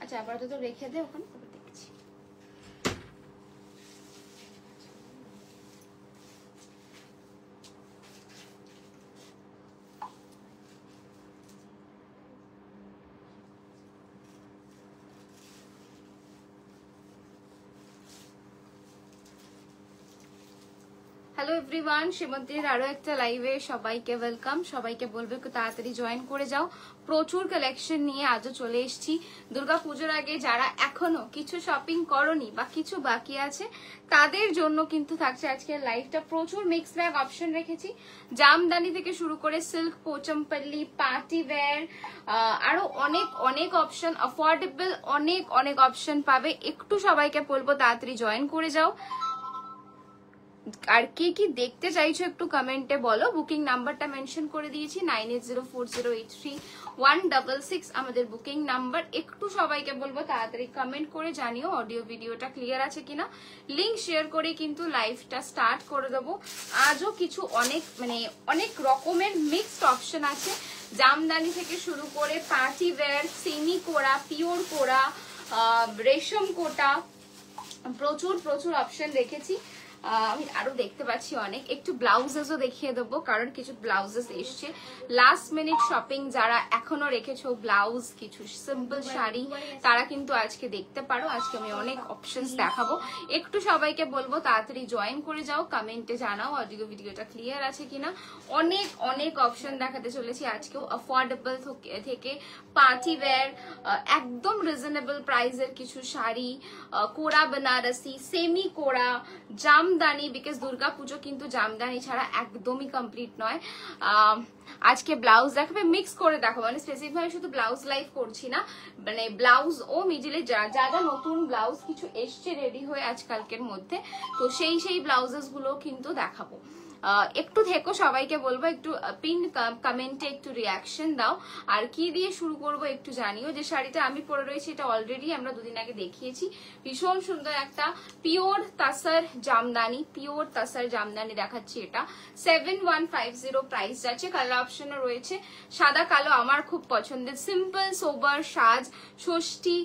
আচ্ছা আপাতত রেখে দে ওখানে, দেখছি। হ্যালো এভরিওয়ান, শ্রীমন্তীর আরো একটা লাইভে সবাইকে ওয়েলকাম। সবাইকে বলবো একটু তাড়াতাড়ি জয়েন করে যাও। প্রচুর কালেকশন নিয়ে আজও চলে এসেছি। দুর্গাপুজোর আগে যারা এখনো কিছু শপিং করনি বা কিছু বাকি আছে তাদের জন্য কিন্তু থাকছে আজকের লাইভটা। প্রচুর মিক্স ব্যাগ অপশন রেখেছি, জামদানি থেকে শুরু করে সিল্ক, পোচমপল্লি, পার্টি ওয়্যার, আরো অনেক অনেক অপশন, অ্যাফোর্ডেবল অনেক অনেক অপশন পাবে। একটু সবাইকে বলবো তাড়াতাড়ি জয়েন করে যাও। আর কি কি দেখতে চাইছো একটু কমেন্টে বলো। বুকিং নাম্বারটা মেনশন করে দিয়েছি 9804083166 আমাদের বুকিং নাম্বার। একটু সবাইকে বলবো তাড়াতাড়ি কমেন্ট করে জানিও অডিও ভিডিওটা ক্লিয়ার আছে কিনা। লিংক শেয়ার করে কিন্তু লাইভটা স্টার্ট করে দেবো। আজও কিছু অনেক রকমের মিক্সড অপশন আছে, জামদানি থেকে শুরু করে পার্টি ওয়্যার, সেমি কোরা, পিওর কোরা, রেশম কোটা, প্রচুর প্রচুর অপশন রেখেছি। আমি আরো দেখতে পাচ্ছি অনেক। একটু ব্লাউজেসও দেখিয়ে দেবো, কারণ কিছু ব্লাউজেস এসছে। লাস্ট মিনিট শপিং যারা এখনো রেখেছো ব্লাউজ, কিছু সিম্পল শাড়ি, তারা কিন্তু আজকে দেখতে পারো। আজকে আমি অনেক অপশনস দেখাবো। একটু সবাইকে বলবো তাড়াতাড়ি জয়েন করে যাও, কমেন্টে জানাও অডিও ভিডিওটা ক্লিয়ার আছে কিনা। অনেক অনেক অপশন দেখাতে চলেছি আজকেও, অ্যাফোর্ডেবল থেকে পার্টি ওয়্যার, একদম রিজনেবল প্রাইসের কিছু শাড়ি, কোরা বেনারসি, সেমি কোরা, জামদানি, বিকজ দুর্গা পুজো কিন্তু জামদানি ছাড়া একদমই কমপ্লিট নয়। আজকে ব্লাউজ দেখাবে, মিক্স করে দেখাবো, মানে স্পেসিফিক শুধু ব্লাউজ লাইভ করছি না, মানে ব্লাউজ ও মিডিলে যা যা নতুন ব্লাউজ কিছু এসছে রেডি হয়ে আজকালকের মধ্যে, তো সেই ব্লাউজেস গুলো কিন্তু দেখাবো। একটু থেকো, সবাইকে বলবো একটু পিন কমেন্টে একটু রিয়াকশন দাও। আর কি দিয়ে শুরু করব একটু জানিও। যে শাড়িটা আমি পরে রয়েছি এটা অলরেডি আমরা দুদিন আগে দেখিয়েছি। ভীষণ সুন্দর একটা পিওর তাসার জামদানি, পিওর তাসার জামদানি দেখাচ্ছি। এটা 7150 প্রাইস যাচ্ছে। কালার অপশনও রয়েছে সাদা কালো, আমার খুব পছন্দের সিম্পল সোবার সাজ, ষষ্ঠী,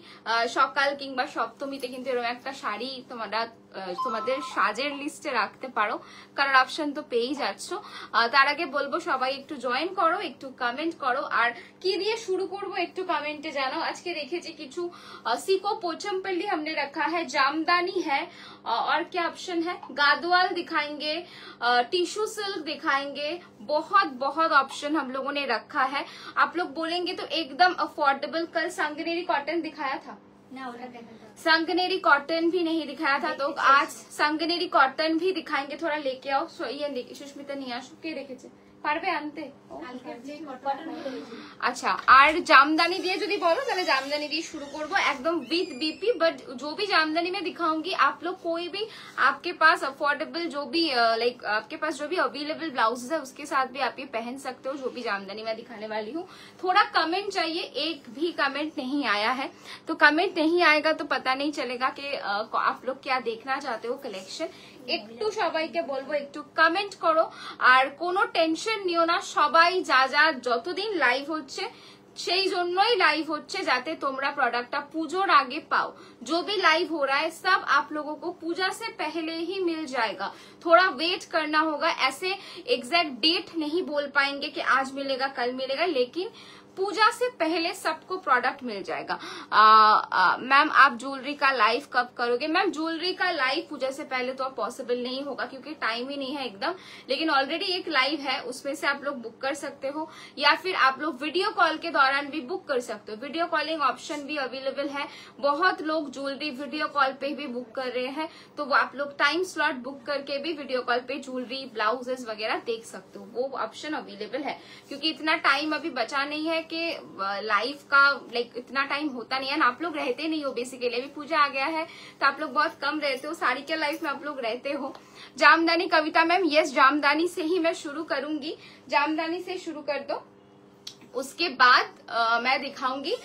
সকাল কিংবা সপ্তমীতে কিন্তু এরকম একটা শাড়ি তোমাদের সাজের লিস্টে রাখতে পারো। কালার অপশন তো পেয়েই যাচ্ছ। তার আগে বলবো সবাই একটু জয়েন করো, একটু কমেন্ট করো। আর কি দিয়ে শুরু করব একটু কমেন্টে জানাও। আজকে রেখেছি কিছু सीको पोचमपल्ली हमने रखा है, जामदानी है, और क्या ऑप्शन है, गादवाल दिखाएंगे, टिश्यू सिल्क दिखाएंगे, बहुत बहुत ऑप्शन हम लोगों ने रखा है। आप लोग बोलेंगे तो एकदम अफोर्डेबल। कल संगनेरी कॉटन दिखाया था ना, संगनेरी कॉटन भी नहीं दिखाया था, तो आज संगनेरी कॉटन भी दिखाएंगे। थोड़ा लेके आओ। ये सुष्मिता नियाशु के রেখেছে, পারবে আনতে? अच्छा, और जामदानी दिए जो बोलो तो जामदानी दिए शुरू करबो एकदम विद बीपी। बट जो भी जामदानी में दिखाऊंगी आप लोग कोई भी आपके पास अफोर्डेबल जो भी लाइक आपके पास जो भी अवेलेबल ब्लाउज है उसके साथ भी आप ये पहन सकते हो, जो भी जामदानी मैं दिखाने वाली हूँ। थोड़ा कमेंट चाहिए, एक भी कमेंट नहीं आया है, तो कमेंट नहीं आएगा तो पता नहीं चलेगा कि आप लोग क्या देखना चाहते हो कलेक्शन। একটু সবাইকে বলবো একটু কমেন্ট করো। আর কোনো টেনশন নিও না, সবাই যা যতদিন লাইভ হচ্ছে সেই জন্যই লাইভ হচ্ছে, যাতে তোমরা প্রোডাক্টটা পুজোর আগে পাও। जो भी लाइव हो रहा है सब आप लोगों को पूजा से पहले ही मिल जाएगा। थोड़ा वेट करना होगा, ऐसे एग्जैक्ट डेट नहीं बोल पाएंगे कि आज मिलेगा कल मिलेगा, लेकिन पूजा से पहले सबको प्रोडक्ट मिल जाएगा। मैम आप ज्वेलरी का लाइव कब करोगे? मैम ज्वेलरी का लाइव पूजा से पहले तो पॉसिबल नहीं होगा क्योंकि टाइम ही नहीं है एकदम, लेकिन ऑलरेडी एक लाइव है उसमें से आप लोग बुक कर सकते हो, या फिर आप लोग वीडियो कॉल के दौरान भी बुक कर सकते हो। वीडियो कॉलिंग ऑप्शन भी अवेलेबल है। बहुत लोग ज्वेलरी वीडियो कॉल पे भी बुक कर रहे हैं, तो वो आप लोग टाइम स्लॉट बुक करके भी वीडियो कॉल पे ज्वेलरी ब्लाउजेस वगैरह देख सकते हो, वो ऑप्शन अवेलेबल है। क्योंकि इतना टाइम अभी बचा नहीं है कि लाइव का लाइक इतना टाइम होता नहीं है ना, आप लोग रहते नहीं हो बेसिकली। अभी पूजा आ गया है तो आप लोग बहुत कम रहते हो, साड़ी के लाइफ में आप लोग रहते हो। जामदानी कविता मैम, यस जामदानी से ही मैं शुरू करूंगी, जामदानी से शुरू कर दो। उसके बाद मैं दिखाऊंगी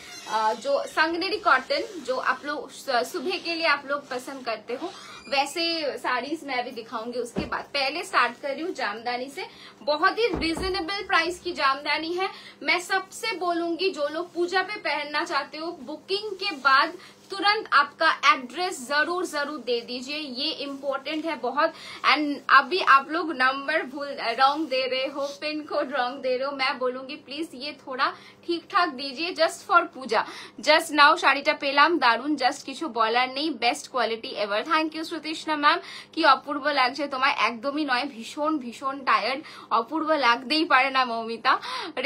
जो संगनेरी कॉटन, जो आप लोग सुबह के लिए आप लोग पसंद करते हो, वैसे साड़ीज मैं अभी दिखाऊंगी। उसके बाद पहले स्टार्ट कर रही हूँ जामदानी से। बहुत ही रिजनेबल प्राइस की जामदानी है। मैं सबसे बोलूंगी जो लोग पूजा पे पहनना चाहते हो, बुकिंग के बाद तुरंत आपका एड्रेस जरूर दे दीजिए, ये इम्पोर्टेंट है बहुत। एंड अभी आप लोग नंबर रॉन्ग दे रहे हो, पिन कोड रॉन्ग दे रहे हो, मैं बोलूंगी प्लीज ये थोड़ा ठीक ठाक दीजिए, just for puja. Just now শাড়িটা পেলাম, দারুন, জাস্ট কিছু বলার নেই, best quality ever. Thank you Shrutishna ma'am, কি অপূর্ব লাগছে তোমায়। একদমই নয়, ভীষণ টায়ার্ড, অপূর্ব লাগতেই পারে না মৌমিতা।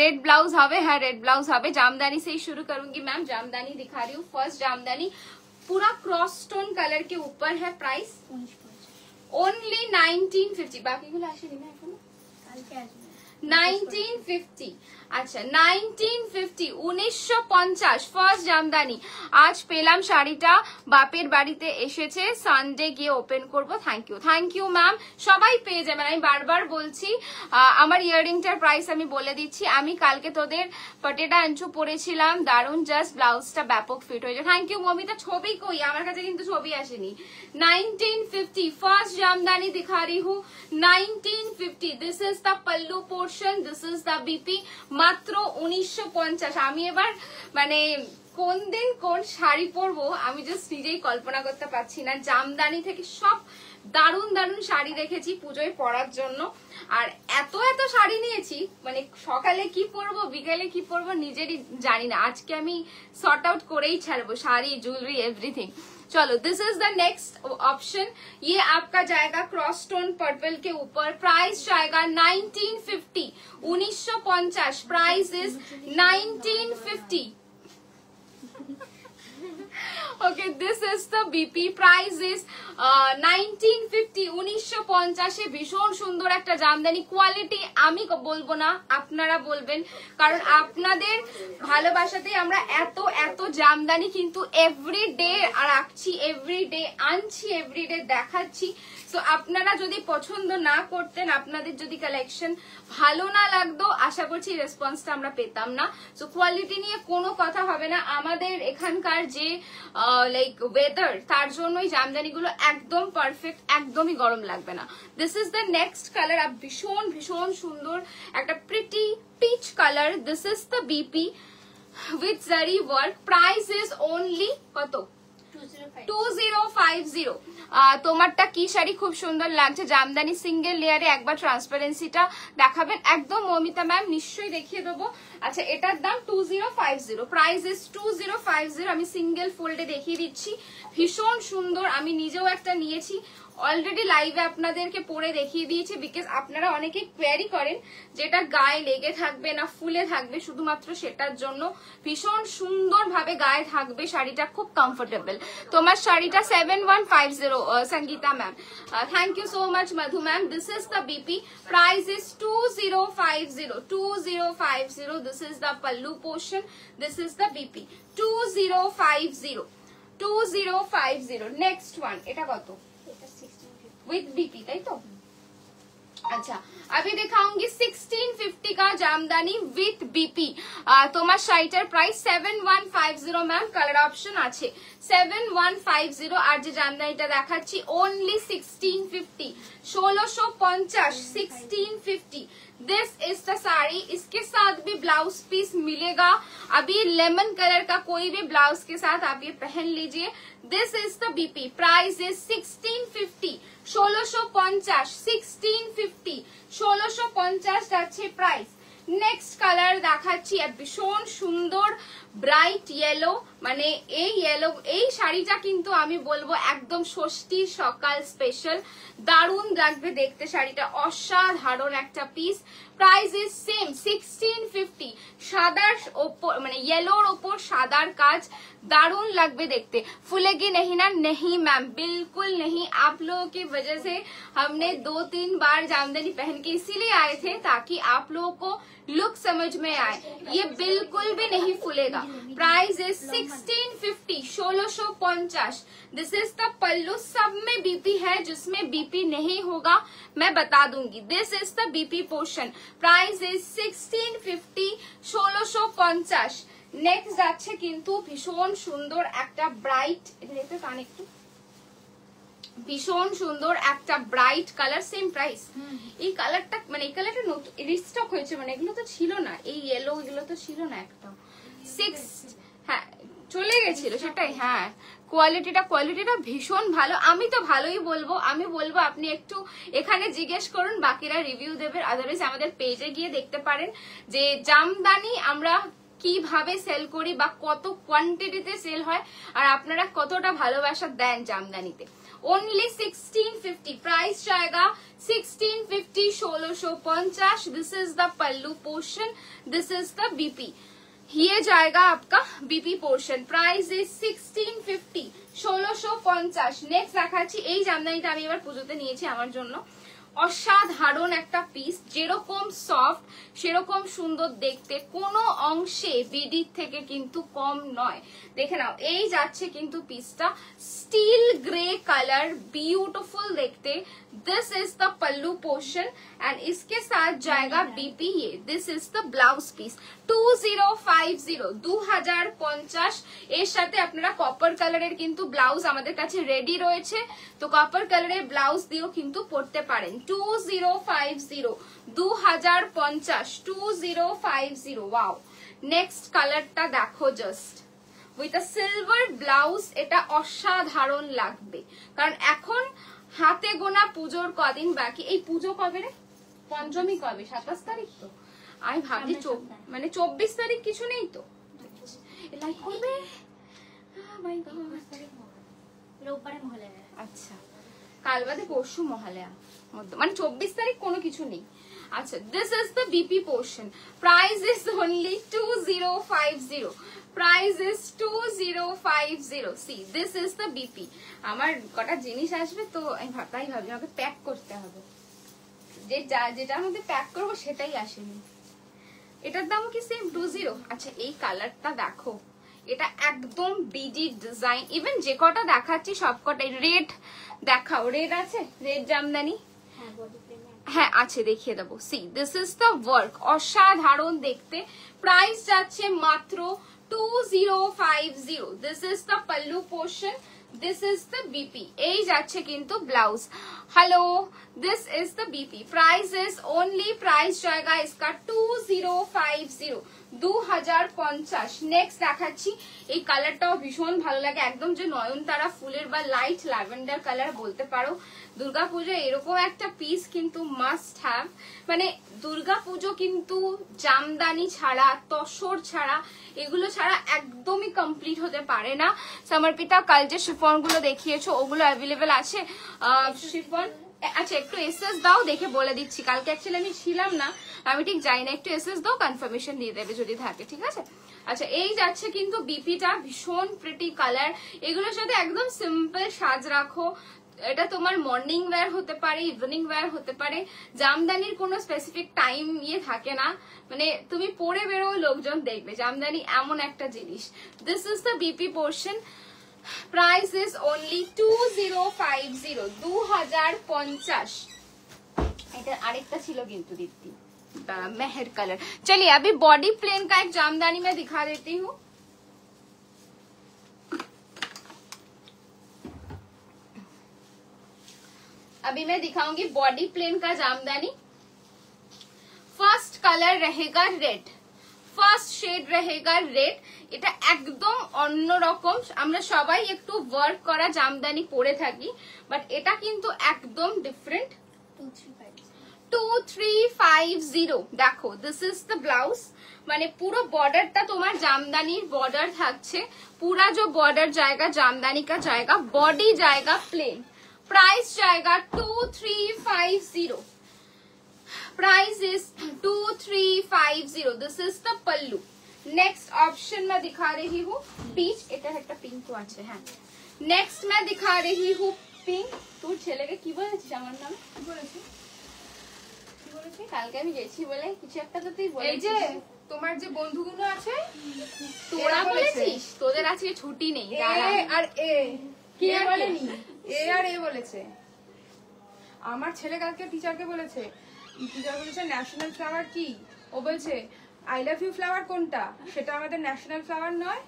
रेड ब्लाउज হবে, হ্যাঁ रेड ब्लाउज হবে। जामदानी से ही शुरू करूंगी मैम, जामदानी दिखा रही हूँ। फर्स्ट जामदानी पूरा क्रॉस स्टोन कलर के ऊपर है, प्राइस ओनली 1950। বাকিগুলো আসেনি না এখনো, 1950। আচ্ছা 1950, 1950 ফার্স্ট জামদানি। আজ পেলাম শাড়িটা, বাপের বাড়িতে এসেছে, সানডে গিয়ে ওপেন করব। Thank you ma'am. সবাই পেয়ে যাবেন, আমি বারবার বলছি। আমার ইয়াররিংটার প্রাইস আমি বলে দিচ্ছি। আমি কালকে তোদের পটেটা আঞ্চু পরেছিলাম, দারুন, জাস্ট ব্লাউজটা ব্যাপক ফিট হয়েছে। Thank you Mamita. ছবি কই, আমার কাছে কিন্তু ছবি আসেনি। 1950 ফার্স্ট জামদানি दिखा रही हूँ, 1950। This is the pallu portion, this is the BP. মাত্র 1950। আমি এবার মানে কোন দিন কোন শাড়ি পরবো আমি জাস্ট নিজেই কল্পনা করতে পারছি না। জামদানি থেকে সব দারুন শাড়ি রেখেছি পুজোয় পরার জন্য। আর এত শাড়ি নিয়েছি, মানে সকালে কি পরবো বিকালে কি পরবো নিজেরই জানি না। আজকে আমি সর্ট আউট করেই ছাড়বো, শাড়ি, জুয়েলারি, एवरीथिंग। चलो this is the next option. ये आपका जाएगा क्रॉस स्टोन पर्पल के ऊपर, प्राइस जाएगा 1950, 1950। Price is 1950। Okay, this is the BP, price is 1950, 1950। ভীষণ সুন্দর একটা জামদানি, কোয়ালিটি আমি বলবো না, আপনারা বলবেন, কারণ আপনাদের ভালোবাসাতেই আমরা এত জামদানি কিন্তু এভরিডে রাখছি, এভরিডে আনছি, এভরিডে দেখাচ্ছি। সো আপনারা যদি পছন্দ না করতেন, আপনাদের যদি কালেকশন ভালো না লাগতো, আশা করছি রেসপন্সটা আমরা পেতাম না। সো কোয়ালিটি নিয়ে কোনো কথা হবে না। আমাদের এখানকার যে লাইক ওয়েদার, তার জন্যই জামদানিগুলো একদম পারফেক্ট, একদমই গরম লাগবে না। This is the next colour. আর ভীষণ সুন্দর একটা pretty peach colour. This is the BP with zari work. Price is only কত? 2050। তোমারটা কি শাড়ি খুব সুন্দর লাগছে, জামদানি সিঙ্গেল লেয়ারে। একবার ট্রান্সপারেন্সিটা দেখাবেন একদম মমিতা ম্যাম, নিশ্চয়ই দেখিয়ে দেবো। আচ্ছা এটার দাম 2050, প্রাইস ইজ 2050। আমি সিঙ্গেল ফোল্ডে দেখিয়ে দিচ্ছি, ভীষণ সুন্দর। আমি নিজেও একটা নিয়েছি, অলরেডি লাইভে আপনাদেরকে পরে দেখিয়ে দিয়েছি, বিকজ আপনারা অনেকে কোয়েরি করেন যেটা গায়ে লেগে থাকবে না ফুলে থাকবে, শুধুমাত্র সেটার জন্য ভীষণ সুন্দর ভাবে গায়ে থাকবে শাড়িটা, খুব কমফোর্টেবল। তোমার শাড়িটা 7150 Sangeeta ma'am. Thank you so much Madhu ma'am. This is the BP, price is 2050, 2050। This is the pallu portion, this is the BP 2050, 2050। Next one, এটা কত? विथ बीपी, তাই তো? আচ্ছা अभी दिखाऊंगी 1650 का জামদানি উইথ বিপি। তোমার শাড়িটার প্রাইস 7150 ম্যাম, কালার অপশন আছে 7150। আর যে জামদানিটা দেখাচ্ছি only 1650, 1650, 1650। This is the sari, इसके साथ भी ब्लाउज पीस मिलेगा। अभी लेमन कलर का कोई भी ब्लाउज के साथ आप ये पहन लीजिए। This is the BP, price is 1650, 1650, 1650, 1650 যাচ্ছে প্রাইস। নেক্সট কালার দেখাচ্ছি, ভীষণ সুন্দর ব্রাইট ইয়েলো। মানে এই শাড়িটা কিন্তু আমি বলবো একদম ষষ্ঠী সকাল স্পেশাল, দারুণ লাগবে দেখতে শাড়িটা, অসাধারণ একটা পিস। Price is same 1650। সাদার ওপর মানে येलोर ওপর সাদার কাজ, दारुण लगभग देखते। फूलेगी नहीं ना? नहीं मैम, बिल्कुल नहीं। आप लोगों की वजह से हमने 2-3 बार जामदानी पहन के इसीलिए आए थे ताकि आप लोगों को लुक समझ में आए। ये बिल्कुल भी नहीं फूलेगा। Price is 1650, 1650। This is the pallu, सब में बीपी है, जिसमें बीपी नहीं होगा मैं बता दूंगी। This is the BP portion. Price is 1650, 1650। Next যাচ্ছে কিন্তু ভীষণ সুন্দর একটা ব্রাইট, এটা দেখতে কান একটু, ভীষণ সুন্দর একটা ব্রাইট কালার, সেম প্রাইস। এই কালারটা মানে এই কালারটা নতুন রিস্টক হয়েছে, মানে এগুলো তো ছিল না, এই ইয়েলো এগুলো তো ছিল না একটা 6, হ্যাঁ চলে গেছিল সেটাই। হ্যাঁ কোয়ালিটিটা ভীষণ ভালো, আমি তো ভালোই বলবো। আমি বলবো আপনি একটু এখানে জিজ্ঞেস করুন, বাকিরা রিভিউ দেবে, আদারওয়াইজ আমাদের পেজে গিয়ে দেখতে পারেন যে জামদানি আমরা কিভাবে সেল করি বা কত কোয়ান্টিটিতে সেল হয় আর আপনারা কতটা ভালোবাসা দেন জামদানিতে। only 1650 प्राइस जाएगा 1650 1650। This is the pallu portion, this is the BP, ये जाएगा आपका BP portion. Price is 1650 1650। Next দেখাচ্ছি এই জামদানিটা আমি এবার পুজোতে নিয়েছি আমার জন্য, অসাধারণ একটা পিস, যেরকম সফট সেরকম সুন্দর দেখতে, কোনো অংশে বিডির থেকে কিন্তু কম নয়। দেখে নাও, এই যাচ্ছে কিন্তু পিসটা স্টিল গ্রে কালার, ब्यूटीफुल देखते। This is the pallu portion and इसके साथ जाएगा बीपी। ये this is the blouse piece 2050 2050। এর সাথে আপনারা কপার কালারের কিন্তু ব্লাউজ আমাদের কাছে রেডি রয়েছে, তো কপার কালারের ব্লাউজ দিয়েও কিন্তু পরতে পারেন। 2050 2050 2050। ওয়াও, নেক্সট কালারটা দেখো just with a silver blouse, এটা অসাধারণ লাগবে। কারণ এখন হাতে গোনা পুজোর কদিন বাকি। এই পুজো কবে রে? পঞ্চমী কবে? 27 তারিখ তো। আমি ভাবছি মানে 24 তারিখ কিছু নেই তো, লাইক করবে। আচ্ছা, কাল বাদে পরশু মহালয়া, মানে 24 তারিখ কোনো কিছু নেই। আচ্ছা, this is the BP portion. Price is only 2050। Price is 2050। C this is the BP. আমার কটা জিনিস আসবে তো আমি তাই ভাবি আমাকে প্যাক করতে হবে, যেটার মধ্যে প্যাক করবো সেটাই আসেনি। এটার দাম কি সেম 20? আচ্ছা, এই কালারটা দেখো, এটা একদম বিডি ডিজাইন। ইভেন যে কটা দেখাচ্ছি সব কটাই রেড। দেখাও, রেড আছে? রেড জামদানি হ্যাঁ আছে, দেখিয়ে দেবো। C this is the work, অসাধারণ দেখতে। প্রাইস যাচ্ছে মাত্র 2050। This is the pallu portion, this is the BP. এই যাচ্ছে কিন্তু blouse. Hello, this is the BP. Price is only, price जाएगा इसका 2050 2050। নেক্সট দেখাচ্ছি, এই কালারটাও ভীষণ ভালো লাগে, একদম যে নয়নতারা ফুলের বা লাইট ল্যাভেন্ডার কালার বলতে পারো। দুর্গাপুজো এরকম একটা পিস কিন্তু মাস্ট হ্যাভ। মানে দুর্গাপুজো কিন্তু জামদানি ছাড়া, তসর ছাড়া, এগুলো ছাড়া একদমই কমপ্লিট হতে পারে না। সমর্পিতা, কাল যে শিফন গুলো দেখিয়েছো ওগুলো অ্যাভেলেবেল আছে? শিফন, আচ্ছা একটু এসএস দাও, দেখে বলে দিচ্ছি। কালকে অ্যাকচুয়ালি আমি ছিলাম না, আমি ঠিক যাই না, একটু এসএস দাও, কনফার্মেশন দিয়ে দেবে যদি থাকে, ঠিক আছে? আচ্ছা, এই যাচ্ছে কিন্তু বিপিটা, ভীষণ প্রিটি কালার। এগুলোর সাথে একদম সিম্পল সাজ রাখো, এটা তোমার মর্নিং ওয়্যার হতে পারে, ইভিনিং ওয়্যার হতে পারে। জামদানির কোনো স্পেসিফিক টাইম ইয়ে থাকে না, মানে তুমি পরে বেরো লোকজন দেখবে। জামদানি এমন একটা জিনিস। This is the BP portion. Price is only 2050 2050। এটা আরেকটা ছিল কিন্তু দীপ্তি, मेहर कलर। चलिए अभी बॉडी प्लेन का एक जामदानी मैं दिखा देती हूँ। अभी मैं दिखाऊंगी बॉडी प्लेन का जामदानी। फर्स्ट कलर रहेगा रेड, ফার্স্ট শেড रहेगा রেড। এটা একদম অন্যরকম, আমরা সবাই একটু ওয়ার্ক করা জামদানি পরে থাকি, বাট এটা কিন্তু একদম ডিফারেন্ট। 2350। দেখো, দিস ইজ দ্য ব্লাউজ, মানে পুরো বর্ডারটা তোমার জামদানির বর্ডার থাকছে। पूरा जो बॉर्डर जाएगा जामदानी का जाएगा, बॉडी जाएगा प्लेन। प्राइस जाएगा 2350। Price is 2350। This is the pallu. Next option मैं दिखा रही हूँ बीच, এটা একটা পিঙ্ক তো আছে। হ্যাঁ, নেক্সট मैं दिखा रही हूँ পিঙ্ক। তোর ছেলেকে কি বলেছিস আমার নাম? কি বলেছিস? কি বলেছিস? কালকে আমি গেছি বলে কিছু একটা তো তুই বলেছিস। এই যে তোমার যে বন্ধুগুলো আছে তোরা বলেছিস তোদের আজকে ছুটি নেই। আর এ কি বলেনি? এ আর এ বলেছে। আমার ছেলে কালকে টিচারকে বলেছে, টিচার বলেছে ন্যাশনাল ফ্লাওয়ার কি, ও বলছে আই লাভ ইউ ফ্লাওয়ার কোনটা? সেটা আমাদের ন্যাশনাল ফ্লাওয়ার নয়।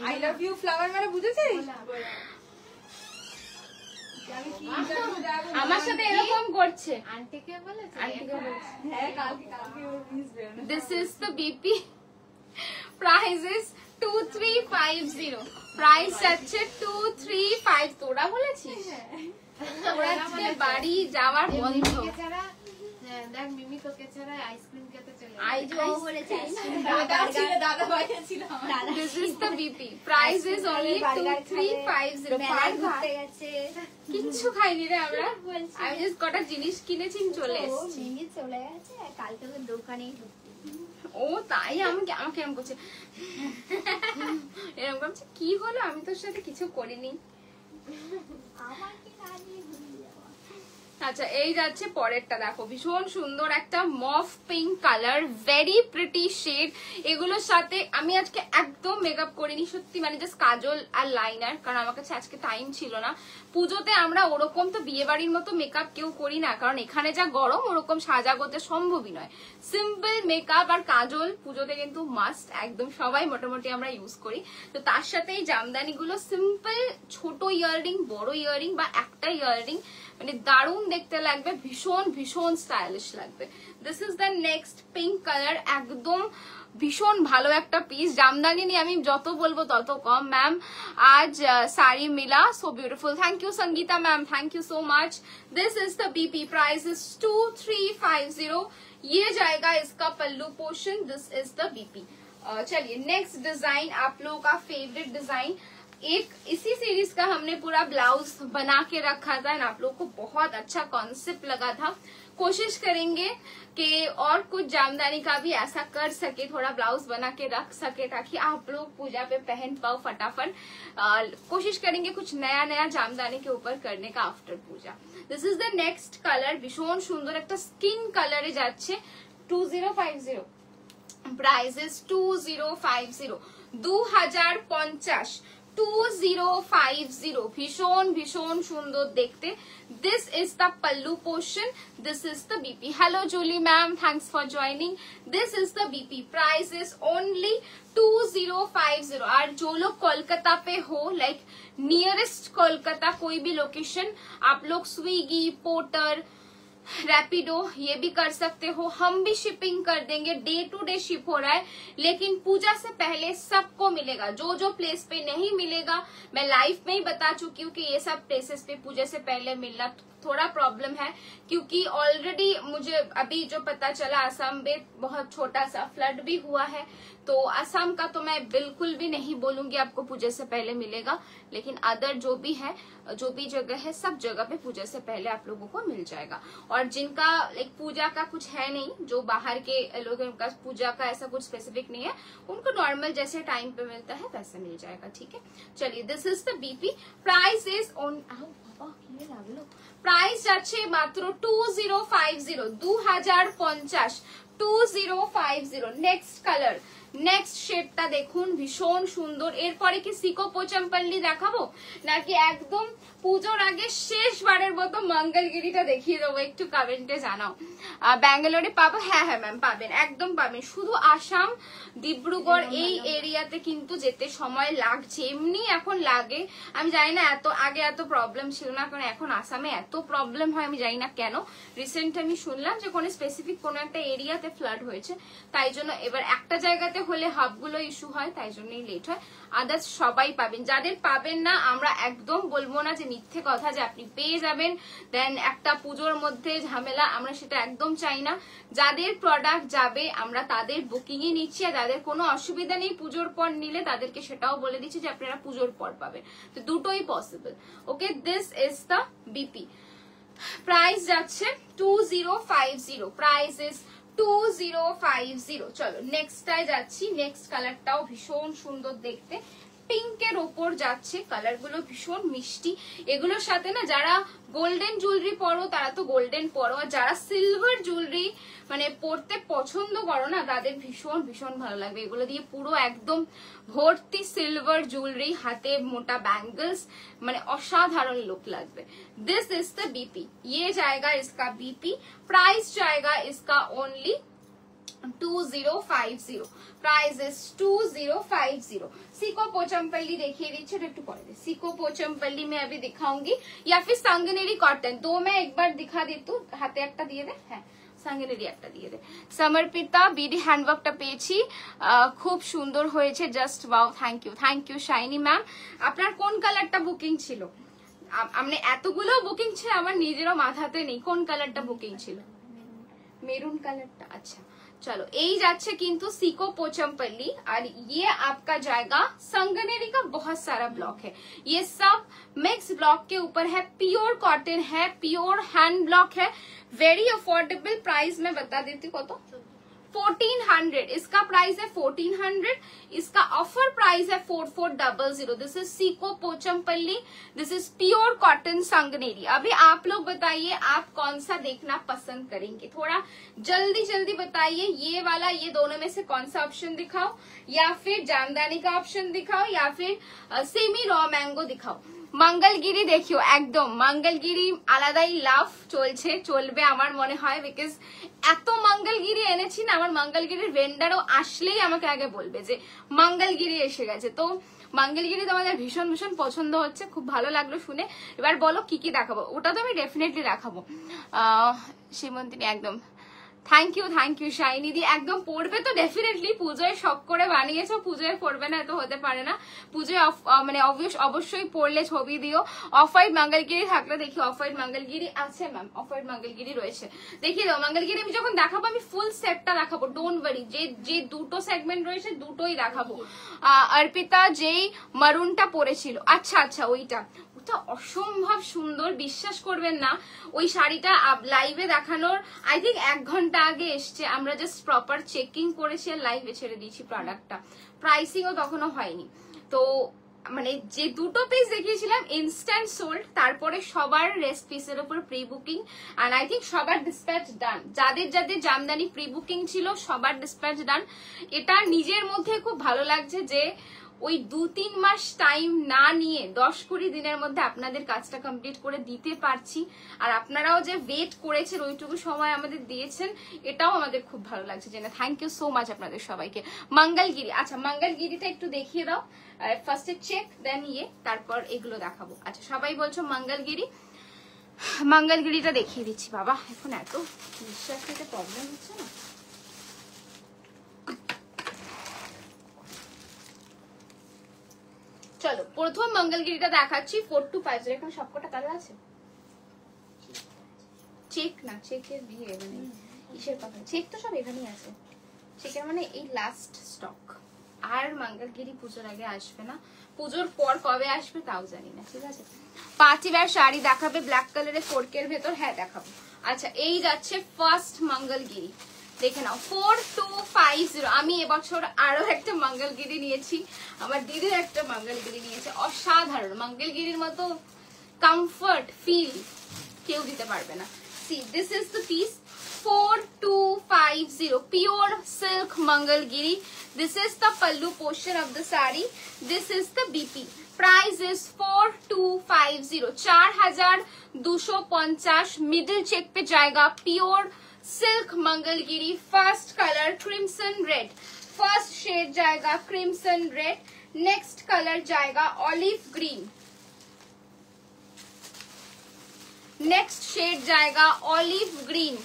আই লাভ ইউ ফ্লাওয়ার মানে বুঝেছিস? আমার সাথে এরকম করছে। আন্টিকে বলেছে, হ্যাঁ কালকে this is the BP. Price is 2350। Price যাচ্ছে 2350। তোরা বলেছিস? তোরা আজকে বাড়ি যাওয়ার বন্ধ। দেখ মিমি তোকে ছাড়া আইসক্রিম খেতে চলে This is the BP. Price is only 2350. কিচ্ছু খাইনি রে আমরা, আমি জাস্ট কটা জিনিস কিনেছি চলে এসেছি। চলে গেছে কালকে তো দোকানেই ও তাই আমাকে এরকম করছে, এরকম করছে কি হলো, আমি তোর সাথে কিছু করিনি। আচ্ছা এই যাচ্ছে পরেরটা, দেখো ভীষণ সুন্দর একটা mauve pink colour, very pretty shade. এগুলোর সাথে আমি আজকে একদম মেকআপ করিনি সত্যি, মানে জাস্ট কাজল আর লাইনার, কারণ আমার কাছে আজকে টাইম ছিল না। পুজোতে আমরা ওরকম তো বিয়ে বাড়ির মতো মেকআপ কেউ করি না, কারণ এখানে যা গরম ওরকম সাজা করতে সম্ভবই নয়। সিম্পল মেকআপ আর কাজল পুজোতে কিন্তু মাস্ট, একদম সবাই মোটামুটি আমরা ইউজ করি। তো তার সাথে এই জামদানিগুলো সিম্পল ছোট ইয়াররিং, বড় ইয়াররিং বা একটা ইয়াররিং, মানে দারুণ দেখতে লাগবে, ভীষণ ভীষণ স্টাইলিশ লাগবে। This is the next pink colour, একদম ভীষণ ভালো একটা পিস। জামদানি নিয়ে আমি যত বলবো তত কম। ম্যাম आज साड़ी मिला, so beautiful. Thank you Sangeeta ma'am, thank you so much. This is the BP, price is 2350। ये जाएगा इसका pallu portion. This is the BP. चलिए नेक्स्ट डिजाइन, आप लोगों का फेवरेट डिजाइन, एक इसी सीरीज का हमने पूरा ब्लाउज बना के रखा था, आप लोग को बहुत अच्छा कॉन्सेप्ट लगा था। कोशिश करेंगे कि और कुछ जामदानी का भी ऐसा कर सके, थोड़ा ब्लाउज बना के रख सके, ताकि आप लोग पूजा पे पहन पाओ फटाफट। कोशिश करेंगे कुछ नया नया जामदानी के ऊपर करने का after puja. This is the next colour, भीषण सुंदर एक स्किन कलर जाच्छे 2050। Price is 2050, 2050, 2050। ভীষণ ভীষণ সুন্দর দেখতে। This is the pallu portion, this is the BP. Hello Julie ma'am, thanks for joining. This is the BP, price is only 2050। और जो लोग कोलकाता पे हो, लाइक नियरेस्ट कोलकाता कोई भी लोकेशन, आप लोग स्विगी, पोर्टर, रैपिडो ये भी कर सकते हो, हम भी शिपिंग कर देंगे। डे टू डे शिप हो रहा है, लेकिन पूजा से पहले सबको मिलेगा। जो जो प्लेस पे नहीं मिलेगा, मैं लाइव में ही बता चुकी हूँ कि ये सब प्लेसेस पे पूजा से पहले मिलना थोड़ा प्रॉब्लम है, क्योंकि ऑलरेडी मुझे अभी जो पता चला असम में बहुत छोटा सा फ्लड भी हुआ है। तो असम का तो मैं बिल्कुल भी नहीं बोलूंगी आपको पूजा से पहले मिलेगा, लेकिन अदर जो भी है, जो भी जगह है, सब जगह पे पूजा से पहले आप लोगों को मिल जाएगा। और जिनका एक पूजा का कुछ है नहीं, जो बाहर के लोगों का पूजा का ऐसा कुछ स्पेसिफिक नहीं है, उनको नॉर्मल जैसे टाइम पे मिलता है वैसे मिल जाएगा। ठीक है, चलिए this is the BP, price is on, price যাচ্ছে মাত্র 2050, 2050, 2050। নেক্সট কালার, নেক্সট শেডটা দেখুন, ভীষণ সুন্দর। এরপরে কি সিকো পোচমপল্লি দেখাবো, নাকি একদম পুজোর আগে শেষবারের মতো মঙ্গলগিরিটা দেখিয়ে দেবো? একটু কমেন্টে জানাও। ব্যাঙ্গালোরে পাবো? হ্যাঁ হ্যাঁ ম্যাম পাবেন, একদম পাবেন। শুধু আসাম, ডিব্রুগড় এই এরিয়াতে কিন্তু যেতে সময় লাগছে, এমনি এখন লাগে। আমি জানি না এত আগে এত প্রবলেম ছিল না, কারণ এখন আসামে এত প্রবলেম হয়, আমি জানি না কেন। রিসেন্ট আমি শুনলাম যে কোনো স্পেসিফিক কোনো একটা এরিয়াতে ফ্লাড হয়েছে, তাই জন্য এবার একটা জায়গাতে হলে হাবগুলো ইস্যু হয়, তাই জন্যই লেট হয়। আদার্স সবাই পাবেন। যাদের পাবেন না, আমরা একদম বলবো না যে মিথ্যে কথা যে আপনি পেয়ে যাবেন দেন একটা পুজোর মধ্যে ঝামেলা, আমরা সেটা একদম চাই না। যাদের প্রোডাক্ট যাবে আমরা তাদের বুকিংই নিচ্ছি, আর যাদের কোনো অসুবিধা নেই পুজোর পর নিলে তাদেরকে সেটাও বলে দিচ্ছি যে আপনারা পুজোর পর পাবেন। তো দুটোই possible. Okay, this is the BP, price যাচ্ছে 2050, প্রাইস ইজ 2050। চলো নেক্সটটায় যাচ্ছি। নেক্সট কালারটাও ভীষণ সুন্দর দেখতে, পিঙ্কের ওপর যাচ্ছে, কালারগুলো ভীষণ মিষ্টি। এগুলোর সাথে না যারা গোল্ডেন জুয়েলারি পরো তারা তো গোল্ডেন পরো, আর যারা সিলভার জুয়েলারি মানে পরতে পছন্দ করো না তাদের ভীষণ ভীষণ ভালো লাগবে। এগুলো দিয়ে পুরো একদম ভর্তি সিলভার জুয়েলারি, হাতে মোটা बैंगल्स, মানে অসাধারণ লুক লাগবে। दिस इज द बीपी, ये जाएगा इसका बीपी, प्राइस जाएगा इसका only 2050 price is 2050। Seiko Pochampally देखिए दीजिए, एकटू परे दे सीको पोचमपल्ली में अभी दिखाऊंगी, या फिर सांगनेरी कॉटन, दो मैं एक बार दिखा देतू, हाथे একটা দিয়ে দে, হ্যাঁ सांगनेरी একটা দিয়ে দে। समर्पिता बीडी হ্যান্ডওয়ার্কটা পেয়েছি, খুব সুন্দর হয়েছে, just wow, thank you Shiny ma'am. আপনার কোন কালারটা বুকিং ছিল? আপনি এতগুলো বুকিং ছিল, আমার নিজেরও মাথাতে নেই কোন কালারটা বুকিং ছিল। মেরুন কালারটা, আচ্ছা चलो यही जाच्छे किंतु सीको पोचमपल्ली, और ये आपका जाएगा संगनेरी का बहुत सारा ब्लॉक है, ये सब मिक्स ब्लॉक के ऊपर है, प्योर कॉटन है, प्योर हैंड ब्लॉक है, वेरी अफोर्डेबल प्राइस में बता देती हूँ तो 1400, इसका प्राइस है 1400, इसका ऑफर प्राइस है 4400। This is Sico Pochampally, this is pure cotton Sanganeri. अभी आप लोग बताइए आप कौन सा देखना पसंद करेंगे, थोड़ा जल्दी जल्दी बताइए, ये वाला ये दोनों में से कौन सा ऑप्शन दिखाओ, या फिर जामदानी का ऑप्शन दिखाओ, या फिर सेमी रॉ मैंगो दिखाओ। मंगलगिरी देखियो, एकदम मंगलगिरी আলাদাই লাভ চলছে, চলবে আমার মনে হয়, বিকজ এত मंगलगिरी এনেছি না, আমার मंगलगिरीর ভেন্ডারও আসলেই আমাকে আগে বলবে যে मंगलगिरी এসে গেছে। তো मंगलगिरी তোমাদের ভীষণ ভীষণ পছন্দ হচ্ছে, খুব ভালো লাগলো শুনে। এবার বলো কি কি দেখাবো, ওটা তো আমি ডেফিনেটলি দেখাবো। সীমন্তিনী একদম থ্যাংক ইউ শাইনি দি, একদম পড়বে তো ডেফিনেটলি, পুজোয় শখ করে বানিয়েছো, পুজোয় পড়বে না তো হতে পারে না, পুজোয় মানে অবশ্যই পড়লে ছবি দিও। অফ হোয়াইট मंगलगिरी থাকলে দেখি, অফ হোয়াইট मंगलगिरी আছে ম্যাম, অফ হোয়াইট मंगलगिरी রয়েছে, দেখিয়ে দাও। मंगलगिरी আমি যখন দেখাবো আমি ফুল সেটটা দেখাবো, ডোন্ট ওয়ারি, যে দুটো সেগমেন্ট রয়েছে দুটোই দেখাবো। অর্পিতা যেই মারুনটা পরেছিল, আচ্ছা ওইটা অসম্ভব সুন্দর, বিশ্বাস করবেন না, ওই শাড়িটা লাইভে দেখানোর আই থিঙ্ক 1 ঘন্টা আগে এসছে, আমরা জাস্ট প্রপার চেকিং করেছি আর লাইভে ছেড়ে দিয়েছি প্রোডাক্টটা, প্রাইসিংও তখনও হয়নি। তো মানে যে দুটো পিস দেখিয়েছিলাম ইনস্ট্যান্ট সোল্ড, তারপরে সবার রেস্ট পিসের উপর প্রি বুকিং, আর আই থিঙ্ক সবার ডিসপ্যাচ ডান, যাদের জামদানি প্রি বুকিং ছিল সবার ডিসপ্যাচ ডান। এটা নিজের মধ্যে খুব ভালো লাগছে যে ওই 2-3 মাস টাইম না নিয়ে 10-20 দিনের মধ্যে আপনাদের কাজটা কমপ্লিট করে দিতে পারছি, আর আপনারাও যে ওয়েট করেছেন ওইটুকু সময় আমাদের দিয়েছেন, এটাও আমাদের খুব ভালো লাগছে জেনে। থ্যাংক ইউ সো মাচ আপনাদের সবাইকে। मंगलगिरी, আচ্ছা मंगलगिरीটা একটু দেখিয়ে দাও, ফার্স্টে চেক দেন ইয়ে, তারপর এগুলো দেখাবো। আচ্ছা সবাই বলছো मंगलगिरीটা দেখিয়ে দিচ্ছি। বাবা এখন এত নিঃশ্বাস নিতে প্রবলেম হচ্ছে না। চলো প্রথম मंगलगिरीটা দেখাচ্ছি 4250, এখানে সবকটা কালার আছে, চেক না, চেকের বিয়ে মানে ইসের কথা, চেক তো সব এখানেই আছে, চেকের মানে এই লাস্ট স্টক, আর मंगलगिरी পুজোর আগে আসবে না, পুজোর পর কবে আসবে তাও জানি না, ঠিক আছে। পার্টি ওয়্যার শাড়ি দেখাবে ব্ল্যাক কালারের ফোরকের ভেতর, হ্যাঁ দেখাবো। আচ্ছা এই যাচ্ছে ফার্স্ট मंगलगिरी, দেখে নাও 4250। আমি এবছর আরো একটা मंगलगिरी নিয়েছি, আমার দিদির একটা मंगलगिरी নিয়েছে, অসাধারণ, मंगलगिरीর মতো কমফর্ট ফিল কেউ দিতে পারবে না। See this is the piece 4250, pure silk Mangalgiri, this is the pallu portion of the sari, this is the BP, price is 4250, 4250, middle check पे जाएगा, pure silk Mangalgiri, first colour crimson red, first shade जाएगा crimson red, next colour जाएगा olive green, next shade जाएगा olive green.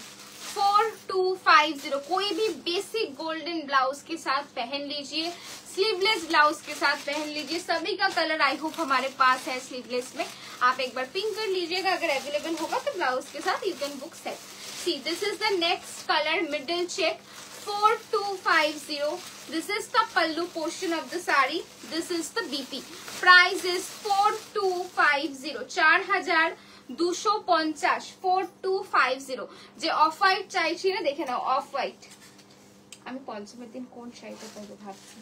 4250, कोई भी basic golden blouse के साथ पहन लीजिए, स्लीवलेस ब्लाउज के साथ पहन लीजिए, सभी का कलर आई होप हमारे पास है स्लीवलेस में, आप एक बार पिंक कर लीजिएगा, अगर अवेलेबल होगा तो ब्लाउज के साथ you can book set. See, this is the next color, middle check, 4250. This is the pallu portion of the sari. This is the BP. Price is 4250. 4250. 4250. যে অফ হোয়াইট চাইছি না, দেখে নাও অফ হোয়াইট। আমি পঞ্চমের দিন কোন শাড়িটা পরবো ভাবছি,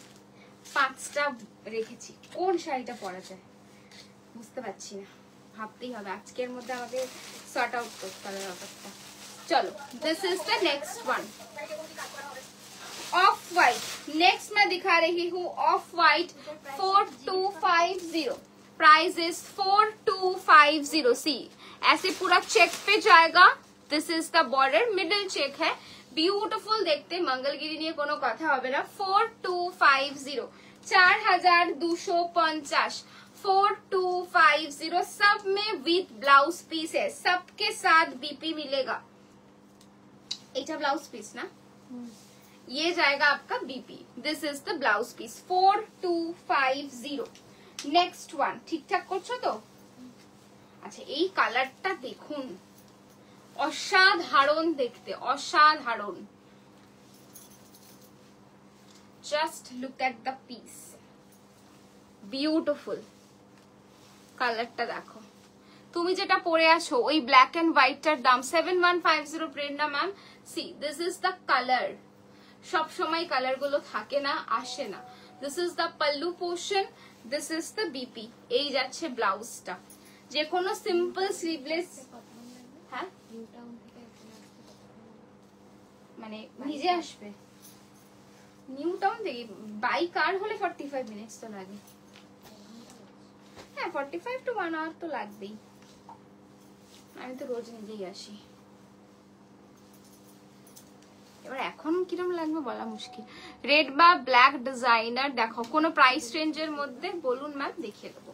5টা রেখেছি, কোন শাড়িটা পরা যায় বুঝতে পারছি না, ভাবতেই হবে, আজকের মধ্যে আমাকে সর্ট আউট করতে হবে ব্যাপারটা। चलो this is the next one, off white. नेक्स्ट मैं दिखा रही हूँ off white 4250, price is 4250। See ऐसे पूरा चेक पे जाएगा, this is the border, middle check है, বিউটিফুল দেখতে, মঙ্গলগিরি নিয়ে কোনো কথা হবে না। 4250, 4250, 4250, सब में विथ ब्लाउज पीस है, सबके साथ बीपी मिलेगा। এটা ब्लाउज पीस ना, ये जाएगा आपका BP. This is the blouse piece 4250। Next one ঠিকঠাক করছো তো? আচ্ছা এই কালারটা দেখুন, অসাধারণ দেখতে, অসাধারণ। Just look at the piece, beautiful. কালারটা দেখো, তুমি যেটা পরে আছো ওই ব্ল্যাক এন্ড হোয়াইটটার দাম 7150 প্রেরণা ma'am. C this is the colour, সব সময় কালার গুলো থাকে না, আসে না। This is the pallu portion, this is the BP. এই যাচ্ছে ব্লাউজটা, যে কোনো সিম্পল স্লিভলেস। হ্যাঁ মানে নিজে আসবে নিউ টাউন থেকে, বাই কার হলে 45 মিনিটস তো লাগে। হ্যাঁ 45 to 1 hour তো লাগবেই, আমি তো রোজ নিজেই আসি। এবার এখন কিরম লাগবে বলা মুশকিল। রেড বা ব্ল্যাক ডিজাইনার দেখো, কোন প্রাইস রেঞ্জের মধ্যে বলুন ম্যাম, দেখিয়ে দেবো।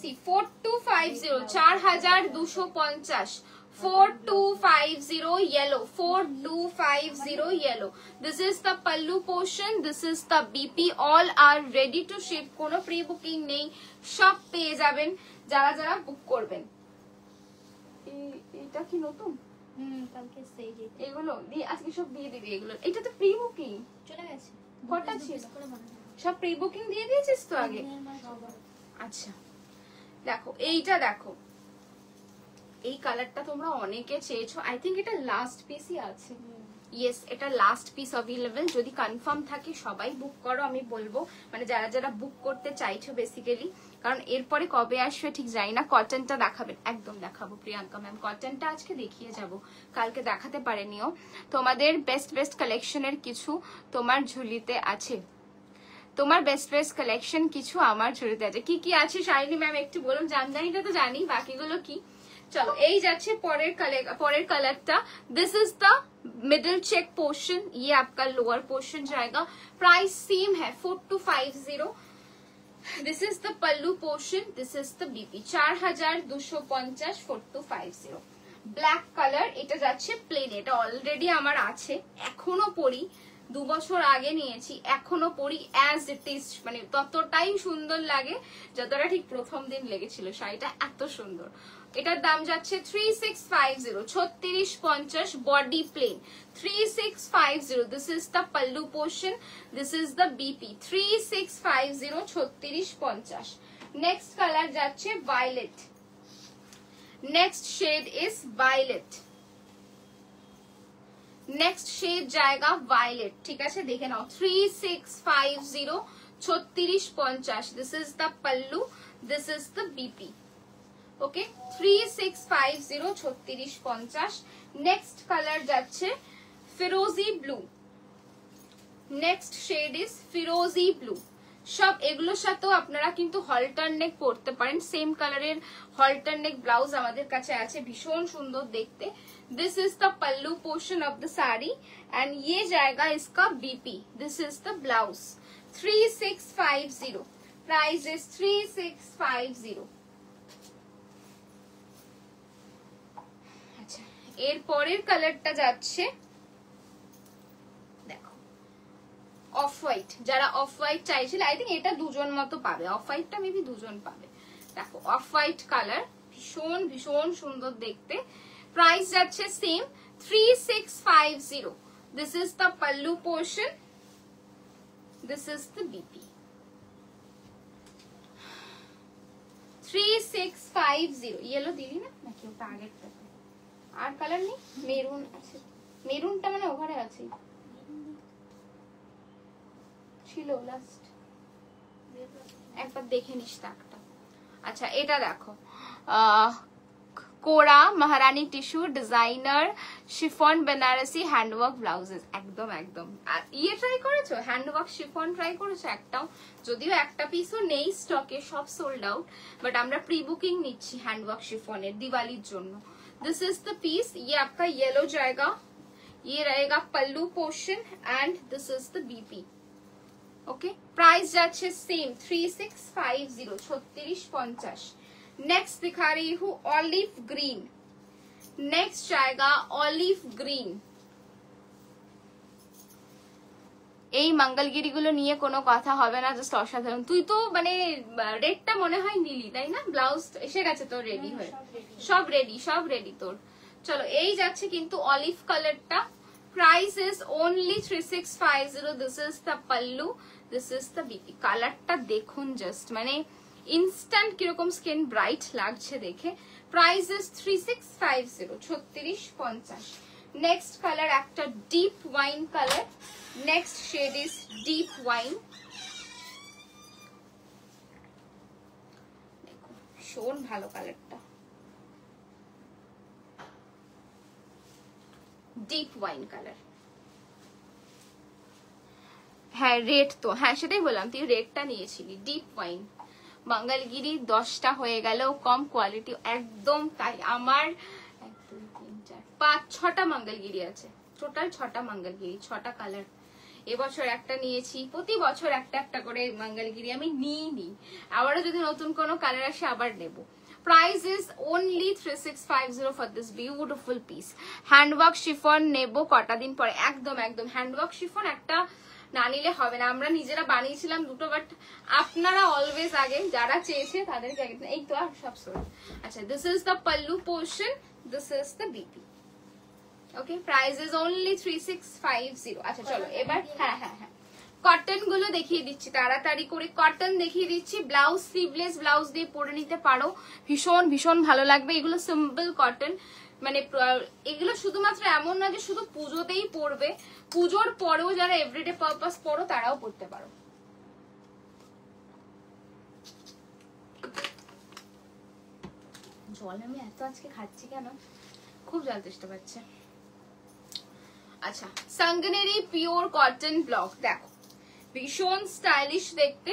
4250, 4250, 4250 yellow, 4250 yellow. This is the pallu portion, this is the BP. All are ready to ship, কোনো প্রি বুকিং নেই, সব পেয়ে যাবেন যারা যারা বুক করবেন। এটা কি নতুন? কালকে সেই যে এগুলো দিয়ে আজকে সব দিয়ে দিবি এগুলো। এটা তো প্রি বুকিং চলে গেছে, কটা ছিল? করে বানানো সব প্রি বুকিং দিয়ে দিয়েছিস তো আগে? আচ্ছা দেখো এইটা দেখো, এই কালারটা তোমরা অনেকে চেয়েছো। আই থিঙ্ক এটা লাস্ট পিসই আছে। ইয়েস এটা লাস্ট পিস অ্যাভেলেবল। যদি কনফার্ম থাকে সবাই বুক করো, আমি বলবো মানে যারা যারা বুক করতে চাইছো বেসিক্যালি, কারণ এরপরে কবে আসবে ঠিক জানি না। কটনটা দেখাবেন? একদম দেখাবো প্রিয়াঙ্কা ম্যাম, কটনটা আজকে দেখিয়ে যাব, কালকে দেখাতে পারেনিও। তোমাদের বেস্ট বেস্ট কালেকশনের কিছু তোমার ঝুলিতে আছে, তোমার বেস্ট বেস্ট কালেকশন কিছু আমার ঝুলিতে আছে। কি কি আছে শাইনি ম্যাম একটু বলুন, জামদানিটা তো জানি, বাকিগুলো কি? चलो এই যাচ্ছে পরের কালারটা। This is the middle check portion, ये आपका लोअर पोर्शन जाएगा। प्राइस सेम है 4250। This is the pallu portion, this is the BP 4250, 4250। Black colour, এটা যাচ্ছে প্লেন, এটা অলরেডি আমার আছে, এখনো পরি, 2 বছর আগে নিয়েছি, এখনো পরি অ্যাজ ইট ইজ, মানে ততটাই সুন্দর লাগে যতটা ঠিক প্রথম দিন লেগেছিল। শাড়িটা এত সুন্দর। এটার দাম যাচ্ছে 3650, 3650, body plain 3650। This is the pallu portion, this is the BP 3650, 3650। Next colour যাচ্ছে violet, next shade is violet, next shade जाएगा वायलेट। ठीक है देखे now 3650, 3650। This is the pallu, this is the BP. Okay 3650, 3650। Next colour যাচ্ছে ফিরোজি blue, next shade is ফিরোজি blue. সব এগুলোর সাথেও আপনারা কিন্তু হলটার নেক পরতে পারেন, সেম কালারের হলটার নেক ব্লাউজ আমাদের কাছে আছে, ভীষণ সুন্দর দেখতে। This is the pallu portion of the sari and ये जाएगा इसका BP. This is the blouse 3650, price is 3650। আচ্ছা এর পরের কালারটা যাচ্ছে অফ হোয়াইট, যারা অফ হোয়াইট চাইছিল আই থিঙ্ক এটা দুজন মতো পাবে, অফ হোয়াইটটা মেবি দুজন পাবে। দেখো অফ হোয়াইট কালার, ভীষণ ভীষণ সুন্দর দেখতে। প্রাইস যাচ্ছে same 3650। This is the pallu portion, this is the BP 3650। Yellow দিলি না নাকি ওটা আগের? আর কালার নেই? মেরুন আছে, মেরুনটা মানে ওখানে আছে ছিল লাস্ট, একবার দেখে নিস তাকটা। আচ্ছা এটা দেখো কোরা মহারানী tissue designer chiffon Banarasi handwork blouses, একদম একদম। আর ইয়ে ট্রাই করেছো হ্যান্ডওয়ার্ক শিফন ট্রাই করেছো একটাও? যদিও একটা পিসও নেই স্টকে, সব সোল্ড আউট, বাট আমরা প্রি বুকিং নিচ্ছি হ্যান্ডওয়ার্ক শিফনের দিওয়ালির জন্য। दिस इज द पीस, ये आपका येलो जाएगा, ये रहेगा pallu portion and this is the BP. Okay, price जाच्छे सेम 3650 3650। नेक्स्ट दिखा रही हूँ ऑलिव ग्रीन। नेक्स्ट जाएगा ऑलिव ग्रीन। এই মঙ্গলগিরিগুলো নিয়ে কোনো কথা হবে না, জাস্ট অসাধারণ। তুই তো মানে রেডটা মনে হয় নিলি তাই না? ব্লাউজ এসে গেছে তোর রেডি হয়ে? সব রেডি তোর। চলো, এই যাচ্ছে কিন্তু অলিভ কালারটা। Price is only 3650। This is the pallu, this is the BP. কালারটা দেখুন জাস্ট, মানে ইনস্ট্যান্ট কিরকম স্কিন ব্রাইট লাগছে দেখে। Price is 3650 3650। নেক্সট কালার একটা deep wine colour. Next shade is deep wine. দেখুন ভীষণ ভালো কালারটা, ডিপ ওয়াইন কালার। হ্যাঁ রেড তো, হ্যাঁ সেটাই বললাম, তুই রেডটা নিয়েছিলি। ডিপ ওয়াইন মঙ্গলগিরি 10টা হয়ে গেল, কম কোয়ালিটি একদম তাই। আমার 1 2 3 4 5 6টা মঙ্গলগিরি আছে, টোটাল 6টা মঙ্গলগিরি, 6টা কালার। এবছর একটা নিয়েছি, প্রতি বছর একটা একটা করে মঙ্গলগিরি আমি নিই। আবারও যদি নতুন কোনো কালার আসে আবার নেব। Price is only 3650 for this beautiful piece. Handwork chiffon নেব কটা দিন পরে, একদম একদম। হ্যান্ডওয়ার্ক শিফন একটা না নিলে হবে না। আমরা নিজেরা বানিয়েছিলাম দুটো, বাট আপনারা অলওয়েজ আগে যারা চেয়েছে তাদেরকে আগে। এই তো আর সব সরি। আচ্ছা, this is the pallu portion, this is the BP. Okay, price is only 3650। আচ্ছা চলো এবার হ্যাঁ কটন গুলো দেখিয়ে দিচ্ছি তাড়াতাড়ি করে। কটন দেখিয়ে দিচ্ছি, ব্লাউজ স্লিভলেস ব্লাউজ দিয়ে পরে নিতে পারো, ভীষণ ভীষণ ভালো লাগবে। এগুলো সিম্পল কটন, মানে এগুলো শুধুমাত্র এমন না যে শুধু পুজোতেই পরবে, পুজোর পরেও যারা এভরিডে পারপাস পরো তারাও পরতে পারো। জল আমি এত আজকে খাচ্ছি কেন, খুব জল তেষ্টা পাচ্ছে। আচ্ছা, সাঙ্গনেরি পিওর কটন ব্লক, দেখো ভীষণ স্টাইলিশ দেখতে,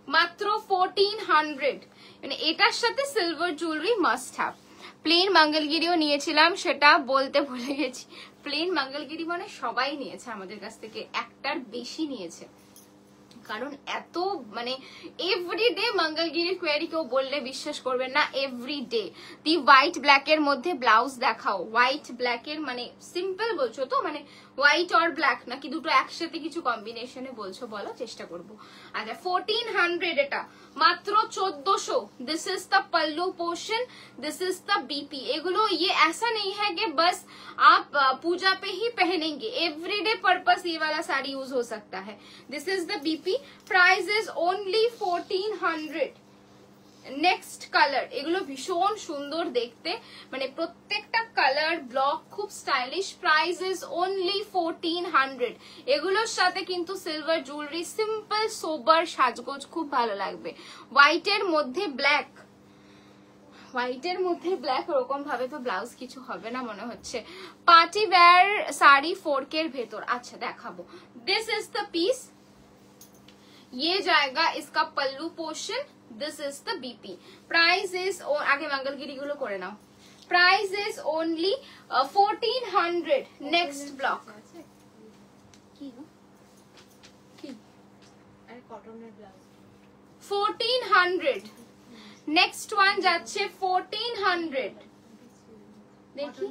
মাত্র 1400। মানে এটার সাথে silver jewellery must have. Plain মঙ্গলগিরিও নিয়েছিলাম, সেটা বলতে ভুলে গেছি। প্লেন মঙ্গলগিরি মানে সবাই নিয়েছে আমাদের কাছ থেকে, একটার বেশি নিয়েছে, কারণ এত মানে এভরিডে মঙ্গলগিরি কোয়ারি কেউ বললে বিশ্বাস করবেন না, এভরিডে। দি হোয়াইট ব্ল্যাক এর মধ্যে ব্লাউজ দেখাও, হোয়াইট ব্ল্যাক এর মানে সিম্পল বলছো তো, মানে হোয়াইট আর ব্ল্যাক নাকি দুটো একসাথে কিছু কম্বিনেশনে বলছো বলো, চেষ্টা করবো। আচ্ছা 1400, এটা মাত্র 1400। This is the pallu portion, this is the BP. एगुलो ये ऐसा नहीं है कि बस आप पूजा पे ही पहनेंगे, एवरीडे पर्पस ये वाला साड़ी यूज हो सकता है। This is the BP, price is only 1400। Next colour, এগুলো ভীষণ সুন্দর দেখতে, মানে প্রত্যেকটা কালার ব্লক খুব স্টাইলিশ। Price is only 1400। এগুলোর সাথে কিন্তু সিলভার জুয়েলারি, সিম্পল সোবার সাজগোজ খুব ভালো লাগবে। হোয়াইটের মধ্যে ব্ল্যাক, হোয়াইটের মধ্যে ব্ল্যাক, ওরকম ভাবে তো ব্লাউজ কিছু হবে না মনে হচ্ছে। পার্টি ওয়্যার শাড়ি 4K এর ভেতর। আচ্ছা দেখাবো, দিস ইজ দ্য পিস, ये जाएगा इसका pallu portion, this is the BP. Price is, आगे मंगलगिरी गुलो करे now. Price is only 1400। Next block কি গো? আরে কটনের ব্লাউজ 1400। নেক্সট ওয়ান যাচ্ছে 1400। দেখি,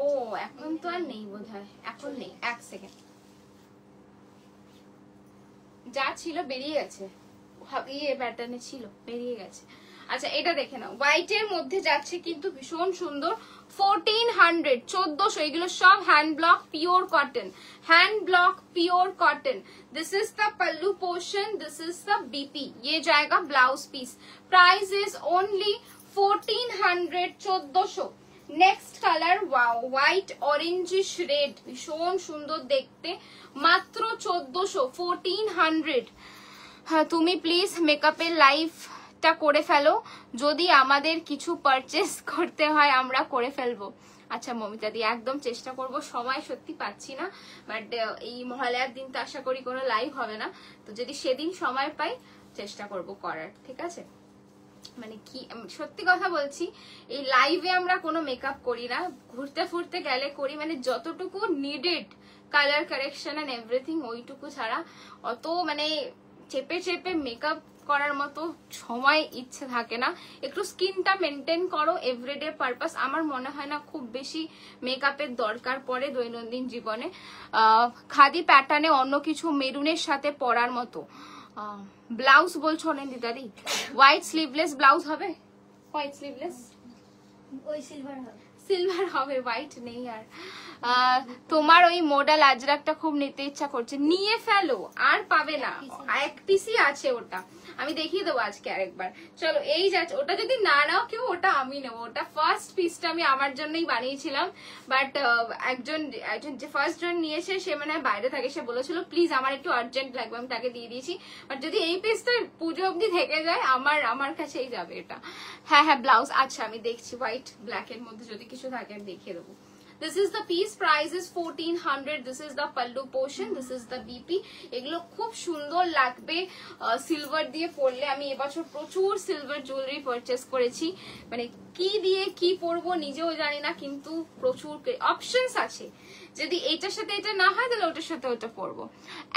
ও এখন তো আর নেই বোধহয়, এখন নেই, এক সেকেন্ড। যা ছিল বেরিয়ে গেছে, ইয়ে প্যাটার্নে ছিল, বেরিয়ে গেছে। আচ্ছা এটা দেখে নাও, হোয়াইট এর মধ্যে যাচ্ছে কিন্তু ভীষণ সুন্দর। 1400, 1400। এগুলো সব hand block pure cotton, hand block pure cotton. This is the pallu portion, this is the BP. ये जाएगा blouse piece. Price is only 1400, 1400। Next colour, wow, white orangish red, ভীষণ সুন্দর দেখতে, মাত্র 1400, 1400। হ্যাঁ তুমি প্লিজ মেকআপের লাইভটা করে ফেলো, যদি আমাদের কিছু পারচেস করতে হয় আমরা করে ফেলবো। আচ্ছা মমিতা দি, একদম চেষ্টা করব, সময় সত্যি পাচ্ছি না, বাট এই মহালয়ার দিন তো আশা করি কোনো লাইভ হবে না, তো যদি সেদিন সময় পাই চেষ্টা করব করার, ঠিক আছে? মানে কি সত্যি কথা বলছি, এই লাইভে আমরা কোনো মেকআপ করি না, ঘুরতে ফুরতে গেলে করি, মানে যতটুকু needed colour correction and everything ওইটুকু ছাড়া অত মানে চেপে চেপে মেকআপ করার মতো সময় ইচ্ছে থাকে না। একটু স্কিনটা মেনটেন করো এভরিডে পারপাস, আমার মনে হয় না খুব বেশি মেকআপের দরকার পড়ে দৈনন্দিন জীবনে। খাদি প্যাটার্নে অন্য কিছু মেরুনের সাথে পরার মতো ব্লাউজ বলছো নন্দিতাদি, হোয়াইট স্লিভলেস ব্লাউজ হবে? হোয়াইট স্লিভলেস ওই সিলভার হবে। সিলভার হবে, হোয়াইট নেই। আর তোমার ওই মডেল আজরাকটা খুব নিতে ইচ্ছা করছে, নিয়ে ফেলো, আর পাবে না, এক পিসই আছে ওটা, আমি দেখিয়ে দেবো আজকে আরেকবার। চলো এই যাচ্ছে, ওটা যদি না নাও কেউ ওটা আমি নেবো, ওটা ফার্স্ট পিসটা আমি আমার জন্যই বানিয়েছিলাম, বাট একজন যে ফার্স্ট জন নিয়েছে সে মানে বাইরে থাকে, সে বলেছিল প্লিজ আমার একটু আর্জেন্ট লাগবে, আমি তাকে দিয়ে দিয়েছি। বাট যদি এই পিসটা পুজো অব্দি থেকে যায় আমার কাছেই যাবে এটা। হ্যাঁ হ্যাঁ ব্লাউজ, আচ্ছা আমি দেখছি হোয়াইট ব্ল্যাক এর মধ্যে যদি কিছু থাকে আমি দেখিয়ে দেবো। This is the piece, price is 1400. This is the pallu portion, this is the BP. এগুলো খুব সুন্দর লাগবে সিলভার দিয়ে পরলে। আমি এবছর প্রচুর সিলভার জুয়েলারি পারচেস করেছি, মানে কি দিয়ে কি পরবো নিজেও জানি না, কিন্তু প্রচুর অপশনস আছে। যদি এটার সাথে এটা না হয় তাহলে ওটার সাথে ওটা পরবো,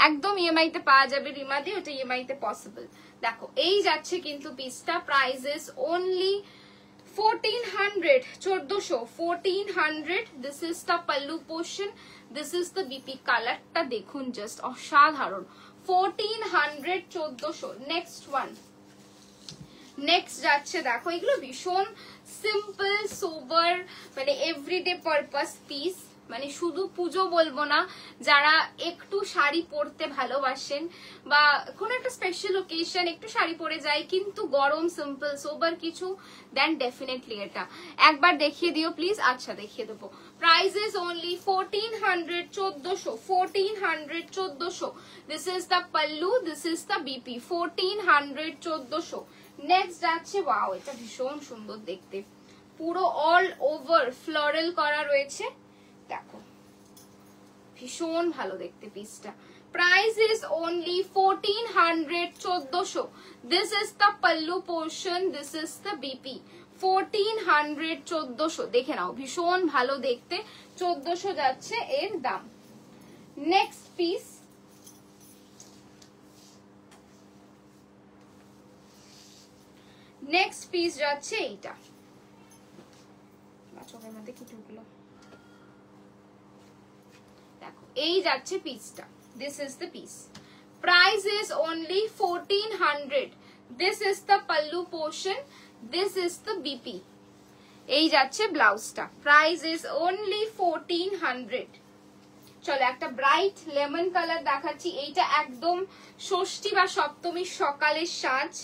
একদম ইএমআই তে পাওয়া যাবে রিমা দিয়ে, ওটা ইএমআই তে পসিবল। দেখো এই যাচ্ছে কিন্তু পিসটা, prices only 1400, 1400. This is the pallu portion, this is the BP. কালারটা দেখুন জাস্ট অসাধারণ, 1400, 1400. নেক্সট ওয়ান, নেক্সট যাচ্ছে দেখো, এগুলো ভীষণ সিম্পল সোবার, মানে এভরিডে পারপাস পিস, মানে শুধু পুজো বলবো না, যারা একটু শাড়ি পরতে ভালোবাসেন বা কোনো একটা স্পেশাল ওকেশন একটু শাড়ি পরে যায় কিন্তু গরম সিম্পল সোবার কিছু, দেন ডেফিনেটলি এটা একবার দেখিয়ে দিও প্লিজ। আচ্ছা দেখিয়ে দেবো। Price is only 1400, 1400, 1400, 1400. This is the pallu, this is the BP, 1400, 1400. Next যাচ্ছে, ওয়াও এটা ভীষণ সুন্দর দেখতে, পুরো অল ওভার ফ্লোরাল করা রয়েছে, দেখো ভীষণ ভালো দেখতে পিসটা। Price is only 1400, 1400. This is the pallu portion, this is the BP, 1400, 1400. দেখে নাও ভীষণ ভালো দেখতে, 1400 যাচ্ছে এর দাম। নেক্সট পিস, নেক্সট পিস যাচ্ছে এইটা, চোখের মধ্যে কি ঢুকলো, দেখো এই যাচ্ছে পিসটা, this is the piece, price is only 1400. This is the pallu portion, this is the BP, এই যাচ্ছে ব্লাউজটা, প্রাইস ইজ অনলি 1400. চলো একটা ব্রাইট লেমন কালার দেখাচ্ছি, এইটা একদম ষষ্ঠী বা সপ্তমীর সকালের সাজ,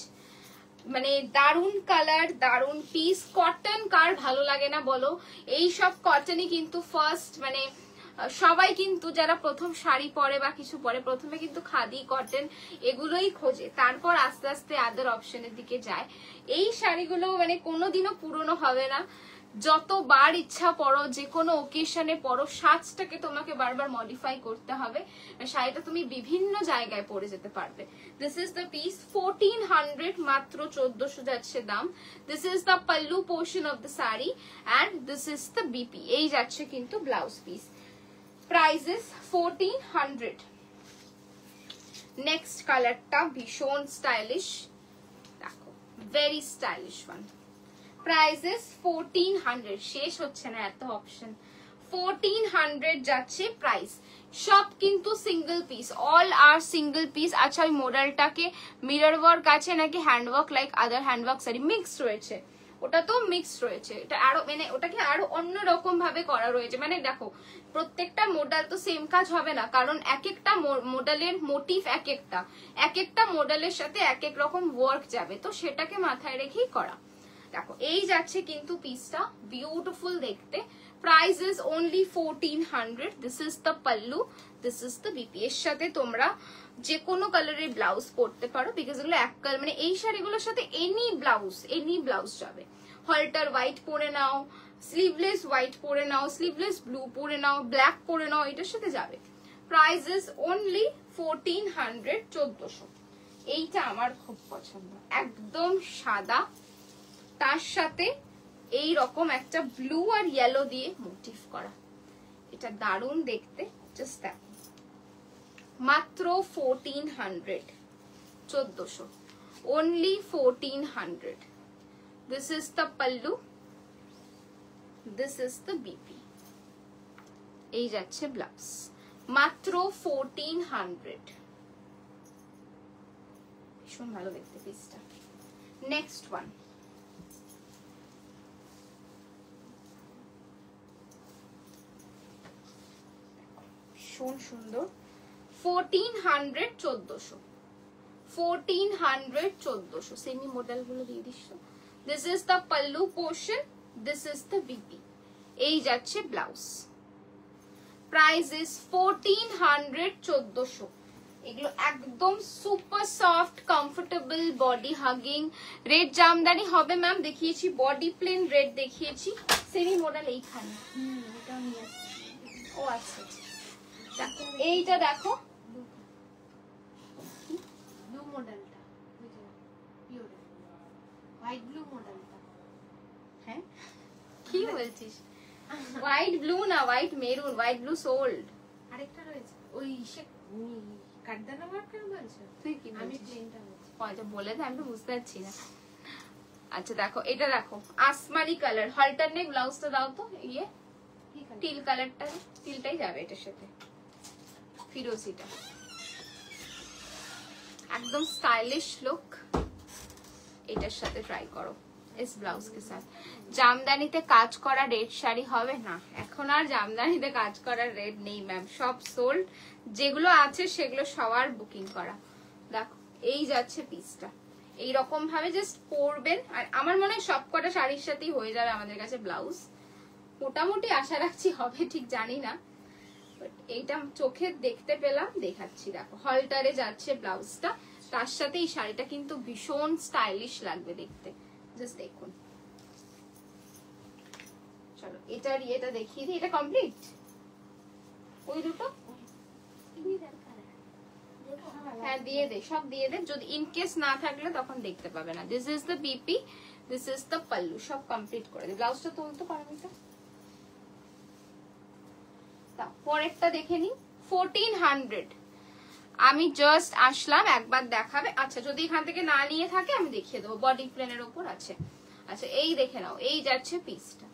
মানে দারুন কালার, দারুন পিস। কটন কার ভালো লাগে না বলো, এই সব কটনই কিন্তু ফার্স্ট, মানে সবাই কিন্তু যারা প্রথম শাড়ি পরে বা কিছু পরে প্রথমে কিন্তু খাদি কটন এগুলোই খোঁজে, তারপর আস্তে আস্তে আদার অপশনের দিকে যায়। এই শাড়িগুলো মানে কোনোদিনও পুরনো হবে না, যতবার ইচ্ছা পরো, যে কোনো ওকেশনে পরো, সাজটাকে তোমাকে বারবার মডিফাই করতে হবে, শাড়িটা তুমি বিভিন্ন জায়গায় পরে যেতে পারবে। দিস ইজ দ্য পিস, 1400, মাত্র 1400 যাচ্ছে দাম। This is the pallu portion of the sari and this is the BP, এই যাচ্ছে কিন্তু blouse piece, price is 1400. Next কালারটা ভীষণ স্টাইলিশ, দেখো very stylish one, price is 1400, শেষ হচ্ছে না এত অপশন, 1400 যাচ্ছে প্রাইস। সব কিন্তু সিঙ্গেল পিস, অল আর সিঙ্গেল পিস। আচ্ছা ওই মডেলটাকে মিরর ওয়ার্ক আছে নাকি handwork like other handwork sari mix রয়েছে, ওটা তো মিক্স রয়েছে, এটা আরো মানে ওটাকে আরো অন্যরকম ভাবে করা রয়েছে, মানে দেখো প্রত্যেকটা মডেল তো সেম কাজ হবে না, কারণ এক একটা মডেলের মোটিভ এক একটা মডেলের সাথে এক এক রকম ওয়ার্ক যাবে, তো সেটাকে মাথায় রেখেই করা। দেখো এই যাচ্ছে কিন্তু পিসটা, বিউটিফুল দেখতে, price is only 1400. This is the pallu, this is the BP, এর সাথে তোমরা যে কোনো কালারের ব্লাউজ পরতে পারো, বিকজ এগুলো এক কালার, মানে এই শাড়িগুলোর সাথে এনি ব্লাউজ যাবে। হলটার হোয়াইট পরে নাও, স্লিভলেস হোয়াইট পরে নাও, স্লিভলেস ব্লু পরে নাও, ব্ল্যাক পরে নাও, এটার সাথে যাবে। Price is only 1400, 1400. এইটা আমার খুব পছন্দ, একদম সাদা, তার সাথে এই রকম একটা ব্লু আর ইয়েলো দিয়ে মোটিভ করা। এটা দারুণ দেখতে, জাস্ট দেখো। মাত্র 1400, 1400, only 1400. This is the pallu, this is the BP. এই যাচ্ছে ব্লাউজ, মাত্র 1400। ভীষণ ভালো দেখতে পিসটা। নেক্সট ওয়ান, ভীষণ সুন্দর। 1400, 1400, 1400, 1400 সেমি মডেল গুলো দিয়ে this. This is the pallu portion, this is the BP. এই যাচ্ছে ব্লাউজ। Price is 1400, 1400। এগুলো একদম super soft, comfortable, body hugging. Red Jamdani হবে ম্যাম, দেখিয়েছি। বডি প্লেন রেড দেখিয়েছি। সেমি মডেল এইখানে। ওটা নিয়ে আসছি। ও আচ্ছা, দেখো এইটা দেখো, ব্লু মডেলটা, পিওর হোয়াইট ব্লু মডেলটা। হ্যাঁ কি বলছিস? হোয়াইট ব্লু না, white maroon, white blue sold. আরেকটা রয়েছে ওই সে কাঠদানা ওয়ার্কের বলছো? তুই কি আমি বলছিস? প্লেনটা বলছি। আচ্ছা বলে দে, আমি তো বুঝতে পারছি না। আচ্ছা দেখো, এটা দেখো আসমানি কালার। হলটার নেক ব্লাউজটা দাও তো, ইয়ে ঠিক আছে। টিল কালারটা, টিলটাই যাবে এটার সাথে। ফিরোজিটা একদম স্টাইলিশ লুক, এটার সাথে ট্রাই করো इस ব্লাউজ के साथ। জামদানিতে কাজ করা রেড শাড়ি হবে না, এখন আর জামদানিতে কাজ করা রেড নেই ম্যাম, সব সোল্ড। যেগুলো আছে সেগুলো সবার বুকিং করা। দেখো এই যাচ্ছে পিসটা, এইরকম ভাবে জাস্ট পরবেন। আর আমার মনে হয় সব কটা শাড়ির সাথেই হয়ে যাবে আমাদের কাছে ব্লাউজ, মোটামুটি আশা রাখছি হবে, ঠিক জানি না। এইটা চোখে দেখতে পেলাম, দেখাচ্ছি। দেখো হলটারে যাচ্ছে ব্লাউজটা, তার সাথে এই শাড়িটা কিন্তু ভীষণ স্টাইলিশ লাগবে দেখতে, জাস্ট দেখুন। চলো এটার ইয়েটা দেখিয়ে দিই। এটা কমপ্লিট, ওই দুটো হ্যাঁ দিয়ে দে, সব দিয়ে দে। যদি ইনকেস না থাকলে তখন দেখতে পাবে না। This is the BP, this is the pallu, সব কমপ্লিট করে দে। ব্লাউজটা তুলতে পারবি তো? পরেরটা দেখে নি। 1400 আমি জাস্ট আসলাম, একবার দেখাবে। আচ্ছা যদি এখান থেকে না নিয়ে থাকে আমি দেখিয়ে দেবো, বডি প্লেনের ওপর আছে। আচ্ছা এই দেখে নাও, এই যাচ্ছে পিসটা,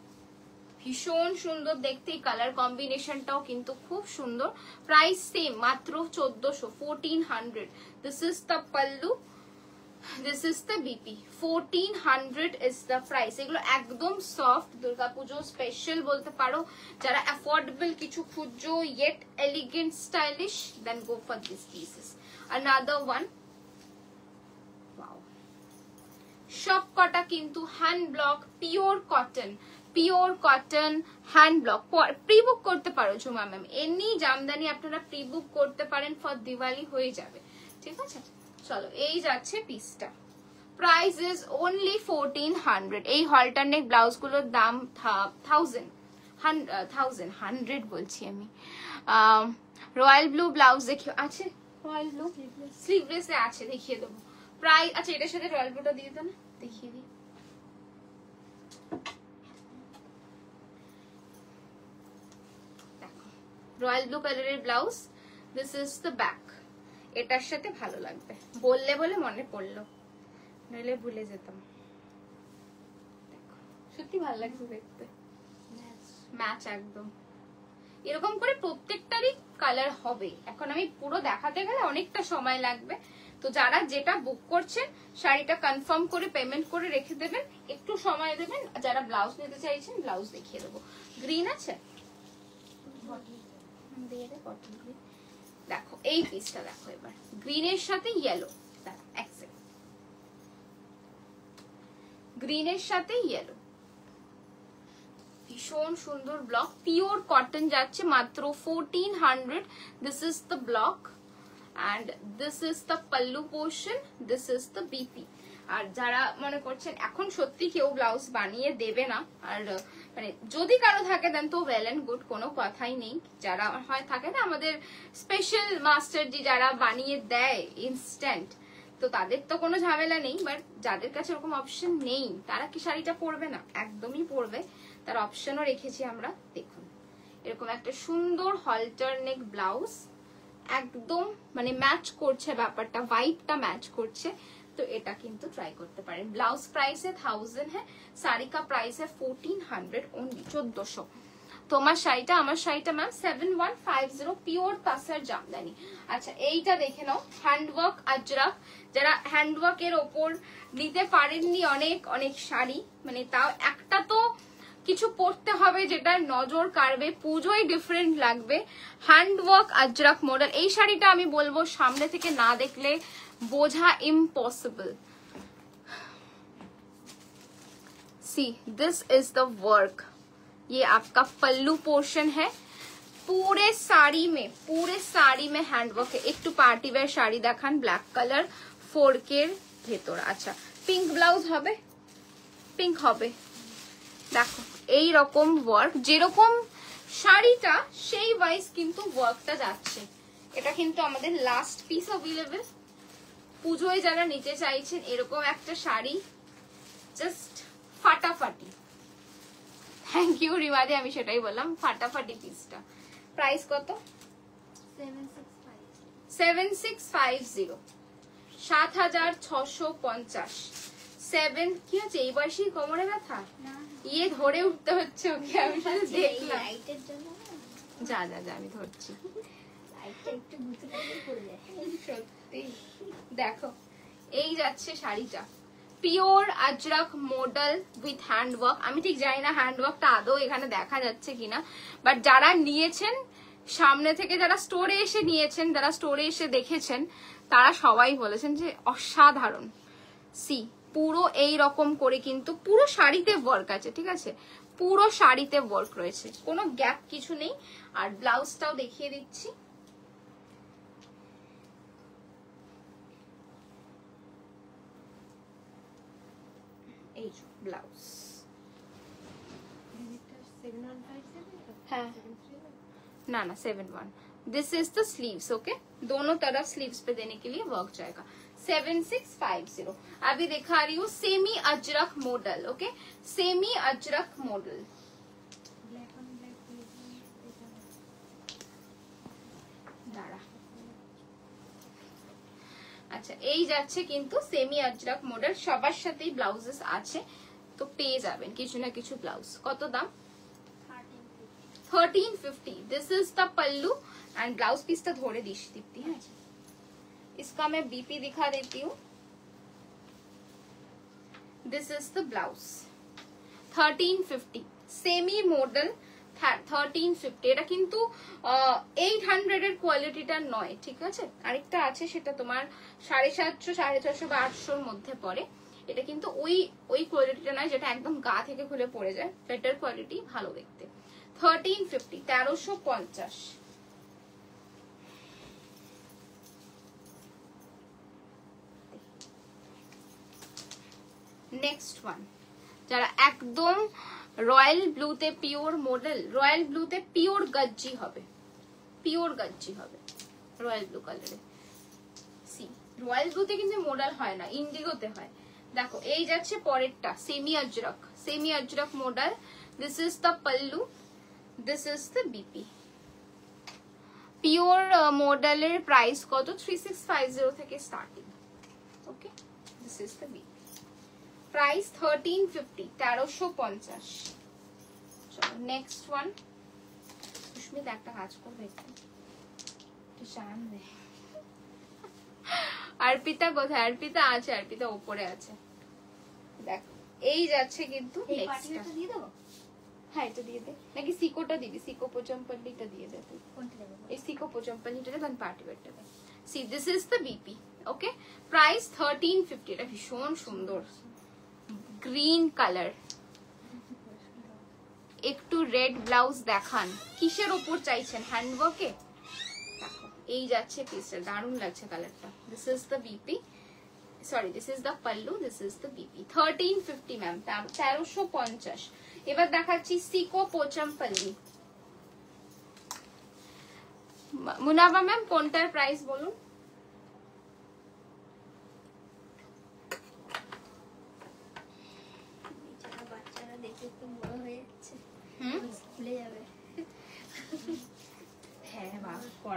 ভীষণ সুন্দর দেখতে। কালার কম্বিনেশনটাও কিন্তু খুব সুন্দর। প্রাইস সেম, মাত্র 1400, 1400। This is the pallu, this is the BP. 1400 is the price. এগুলো একদম সফট, দুর্গাপুজো স্পেশাল বলতে পারো। যারা অ্যাফোর্ডেবল কিছু খুঁজছো yet elegant stylish, then go for these pieces. Another one, wow, সব কটা কিন্তু hand block, pure cotton, pure cotton hand block. Pre book করতে পারো ঝুমা ম্যাম, এনি জামদানি আপনারা প্রি বুক করতে পারেন, ফর দিওয়ালি হয়ে যাবে, ঠিক আছে। চলো এই যাচ্ছে পিসটা, প্রাইস ইজ অনলি 1400। এই হলটারনেক ব্লাউজ গুলোর দাম 100 বলছি আমি। রয়্যাল ব্লু ব্লাউজ দেখিও, আছে রয়্যাল ব্লু স্লিভলেস আছে, দেখিয়ে দেবো। প্রাইস, আচ্ছা এটার সাথে রয়্যাল ব্লুটা দিয়ে দাও না, দেখিয়ে দিই। দেখো রয়্যাল ব্লু কালারের blouse, this is the back. এটার সাথে ভালো লাগবে, বললে বলে মনে পড়লো, নইলে ভুলে যেতাম। সত্যি ভালো লাগছে দেখতে, ম্যাচ একদম। এরকম করে প্রত্যেকটারই কালার হবে। এখন আমি পুরো দেখাতে গেলে অনেকটা সময় লাগবে, তো যারা যেটা বুক করছেন শাড়িটা কনফার্ম করে পেমেন্ট করে রেখে দেবেন, একটু সময় দেবেন। যারা ব্লাউজ নিতে চাইছেন ব্লাউজ দেখিয়ে দেবো। গ্রিন আছে, দেখো এই পিসটা দেখো এবার, গ্রিনের সাথে ইয়েলো, গ্রিনের সাথে ইয়েলো, ভীষণ সুন্দর ব্লক। পিওর কটন যাচ্ছে মাত্র 1400। This is the block and this is the pallu portion, this is the BP. আর যারা মনে করছেন এখন সত্যি কেউ ব্লাউজ বানিয়ে দেবে না, আর মানে যদি কারো থাকে দেন তো ওয়েল এন্ড গুড, কোনো কথাই নেই। যারা হয় থাকে না আমাদের স্পেশাল মাস্টার জি, যারা বানিয়ে দেয় ইনস্ট্যান্ট, তো তাদের তো কোনো ঝামেলা নেই, বাট যাদের কাছে ওরকম অপশন নেই তারা কি শাড়িটা পরবে না? একদমই পরবে, তার অপশনও রেখেছি আমরা। দেখুন এরকম একটা সুন্দর হলটার নেক ব্লাউজ, একদম মানে ম্যাচ করছে ব্যাপারটা, হোয়াইটটা ম্যাচ করছে। তো এটা কিন্তু ট্রাই করতে পারেন। ব্লাউজ প্রাইস है 1000 है, শাড়ি का प्राइस है 1400 ओनली, 1400। তোমার শাড়িটা আমার শাড়িটা ম্যাম 7150 পিওর তাসার জামদানি। আচ্ছা এইটা দেখে নাও, হ্যান্ডওয়ার্ক আজরাক, যারা হ্যান্ডওয়ার্ক এর ওপর নিতে পারেননি অনেক অনেক শাড়ি, মানে তাও একটা তো কিছু পড়তে হবে যেটা নজর কাড়বে, পুজোয় ডিফারেন্ট লাগবে। হ্যান্ডওয়ার্ক আজরাক মডেল, এই শাড়িটা আমি বলবো সামনে থেকে না দেখলে বোঝা impossible. C this is the work, ये आपका पल्लू पोर्शन है। पूरे साड़ी में हैंडवर्क है। एक टू पार्टी वेयर शाड़ी देखान, ब्लैक कलर 4K ভেতর। আচ্ছা পিঙ্ক ব্লাউজ হবে, পিঙ্ক হবে। দেখো এই রকম ওয়ার্ক, যেরকম শাড়িটা সেই ওয়াইজ কিন্তু ওয়ার্কটা যাচ্ছে। এটা কিন্তু আমাদের লাস্ট পিস অ্যাভেলেবল। পুজোয় যারা নিতে চাইছেন এরকম একটা শাড়ি, জাস্ট ফাটাফাটি। থ্যাংক ইউ রিমাদি, আমি সেটাই বললাম, ফাটাফাটি পিসটা। প্রাইস কত? 7650, 7650। 7 কি হচ্ছে এই বয়সে কোমরে ব্যথা? ইয়ে ধরে উঠতে হচ্ছে ওকে, আমি শুধু দেখলাম। লাইটের জন্য যা যা যা আমি ধরছি। লাইটটা একটু গুঁতো করলেই পড়ে যায়। সত্যি দেখো এই যাচ্ছে শাড়িটা, pure Ajrak model with handwork. আমি ঠিক জানি না হ্যান্ডওয়ার্কটা আদৌ এখানে দেখা যাচ্ছে কিনা, বাট যারা নিয়েছেন সামনে থেকে, যারা স্টোরে এসে নিয়েছেন, যারা স্টোরে এসে দেখেছেন, তারা সবাই বলেছেন যে অসাধারণ। সি পুরো এই রকম করে কিন্তু পুরো শাড়িতে ওয়ার্ক আছে, ঠিক আছে, পুরো শাড়িতে ওয়ার্ক রয়েছে, কোনো গ্যাপ কিছু নেই। আর ব্লাউজটাও দেখিয়ে দিচ্ছি। এই ব্লাউজ, हाँ ना ना 71। This is the sleeves, okay, दोनों तरफ स्लीव्स पे देने के लिए वर्क जाएगा। 7650। अभी दिखा रही हूँ semi Ajrak model, okay, semi Ajrak model. দাঁড়া, আচ্ছা এই যাচ্ছে কিন্তু সেমি আজরাক মডেল, সবার সাথেই ব্লাউজেস আছে, তো পেয়ে যাবেন কিছু না কিছু ব্লাউজ। কত দাম? 1350। This is the pallu and blouse पीसটা ধরে দিস দীপ্তি। হ্যাঁ इसका मैं बीपी दिखा देती हूँ। This is the blouse 1350 semi model 1350। এটা কিন্তু 800 এর কোয়ালিটিটা নয়, ঠিক আছে, আরেকটা আছে সেটা তোমার 750, 650 বা 800 মধ্যে পড়ে। এটা কিন্তু ওই কোয়ালিটিটা নয় যেটা একদম গা থেকে খুলে পড়ে যায়, বেটার কোয়ালিটি, ভালো দেখতে। 1350, 1350। নেক্সট ওয়ান, যারা একদম রয়্যাল ব্লুতে পিওর মডেল, রয়্যাল ব্লুতে পিওর গজ্জি হবে, পিওর গজ্জি হবে রয়্যাল ব্লু কালারে। সি রয়্যাল ব্লুতে কিন্তু মডেল হয় না, ইন্ডিগোতে হয়। দেখো এই যাচ্ছে পরেরটা, semi Ajrakh, semi Ajrakh model. This is the pallu, this is the BP. Pure মডেলের প্রাইস কত? 3650 থেকে starting, okay. This is the BP, price 1350, 1350। চলো নেক্সট ওয়ান। সুস্মিতা একটা কাজ করবে, একটু চান দে। অর্পিতা কোথায়? অর্পিতা আছে, অর্পিতা উপরে আছে। দেখো এই যাচ্ছে কিন্তু এই পাটিটা দিয়ে দেবো? হ্যাঁ এটা দিয়ে দে, নাকি সিকোটা দিবি? সিকো পোচম্পল্লিটা দিয়ে দে তুই। কোনটা দেবো? এই সিকো পোচম্পল্লিটা দেন, পার্টি ওয়্যারটা দেন। See this is the BP, okay, price 1350। এটা ভীষণ সুন্দর গ্রিন কালার, একটু রেড ব্লাউজ দেখান। কিসের ওপর চাইছেন? হ্যান্ডওয়ার্কে? দেখো এই যাচ্ছে পিসটা, দারুণ লাগছে কালারটা। This is the BP, sorry this is the pallu, this is the BP. 1350 ma'am, 1350। এবার দেখাচ্ছি সিকো পোচম্পল্লি। মুনাবা ম্যাম কোনটার প্রাইস বলুন?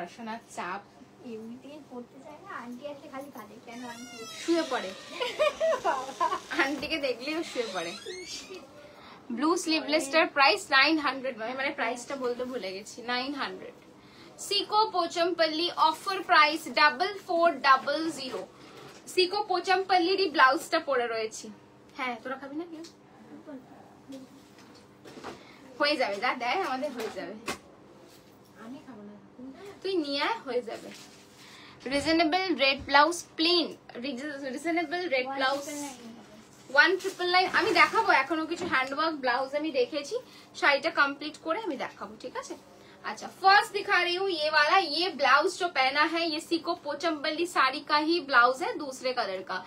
পড়াশোনার চাপ, এমনিতে পড়তে চায় না, আন্টি আসলে খালি কাঁদে, কেন আন্টি? শুয়ে পড়ে। আন্টিকে দেখলেও শুয়ে পড়ে। ব্লু স্লিভলেসটার প্রাইস 900, মানে প্রাইসটা বলতে ভুলে গেছি, 900। সিকো পোচমপল্লি অফার প্রাইস 4400। সিকো পোচমপল্লিরই ব্লাউজটা পরে রয়েছি। হ্যাঁ, তোরা খাবি না কেউ? হয়ে যাবে, যা দেয় আমাদের হয়ে যাবে। আমি খাবো না। তুই নিয়ে আয়, হয়ে যাবে। Reasonable red blouse plain, reasonable red blouse 1999। আমি দেখাবো, এখনো কিছু হ্যান্ডওয়ার্ক ব্লাউজ আমি দেখেছি, শাড়িটা কমপ্লিট করে আমি দেখাবো, ঠিক আছে? अच्छा, फर्स्ट दिखा रही हूँ ये वाला। ये ब्लाउज जो पहना है ये सीको पोचमपल्ली साड़ी का ही ब्लाउज है, दूसरे कलर का।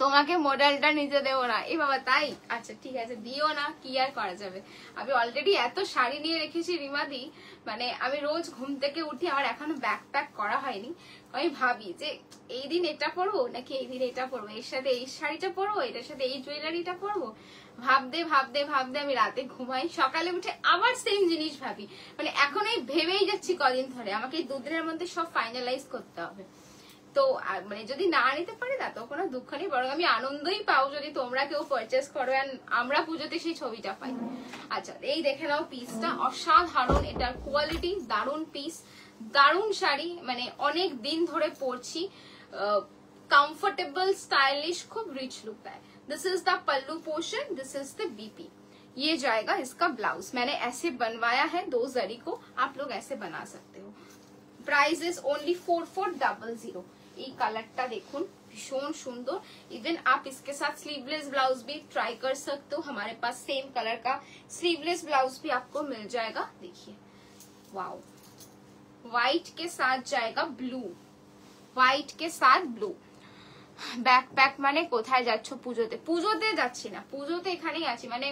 তোমাকে মডেলটা নিতে দেবো না, এ বাবা তাই? আচ্ছা ঠিক আছে, দিও না, কি আর করা যাবে। আমি অলরেডি এত শাড়ি নিয়ে রেখেছি রিমাদি, মানে আমি রোজ ঘুম থেকে উঠি, আমার এখনো ব্যাগ প্যাক করা হয়নি। আমি ভাবি যে এই দিন এটা পরবো নাকি এই দিন এটা পরবো, এর সাথে এই শাড়িটা পরবো, এটার সাথে এই জুয়েলারিটা পরবো। ভাবতে ভাবতে ভাবতে আমি রাতে ঘুমাই, সকালে উঠে আবার সেম জিনিস ভাবি। মানে এখন এই ভেবেই যাচ্ছি কদিন ধরে, আমাকে এই 2 দিনের মধ্যে সব ফাইনালাইজ করতে হবে। তো মানে যদি না নিতে পারি না তো কোনো দুঃখ নেই, বরং আমি আনন্দই পাও যদি তোমরা কেউ পারচেস করো, আমরা পুজোতে সেই ছবিটা পাই। আচ্ছা, এই দেখে নাও পিসটা, অসাধারণ, এটার কোয়ালিটি দারুণ, পিস দারুণ শাড়ি, মানে অনেক দিন ধরে পরছি, कंफर्टेबल स्टाइलिश, खूब रिच लुक है। This is the pallu portion, this is the BP. ये जाएगा इसका ब्लाउज, मैंने ऐसे बनवाया है 2 जरी को, आप लोग ऐसे बना सकते हो। Price is only 4400। এই কালারটা দেখুন, ভীষণ সুন্দর। इवन आप इसके साथ स्लीवलेस ब्लाउज भी ट्राई कर सकते हो, हमारे पास सेम कलर का स्लीवलेस ब्लाउज भी आपको मिल जाएगा। देखिए वाओ, व्हाइट के साथ जाएगा ब्लू, व्हाइट के साथ ब्लू। ব্যাকপ্যাক মানে কোথায় যাচ্ছ পুজোতে? পুজোতে যাচ্ছি না, পুজোতে এখানেই আছি। মানে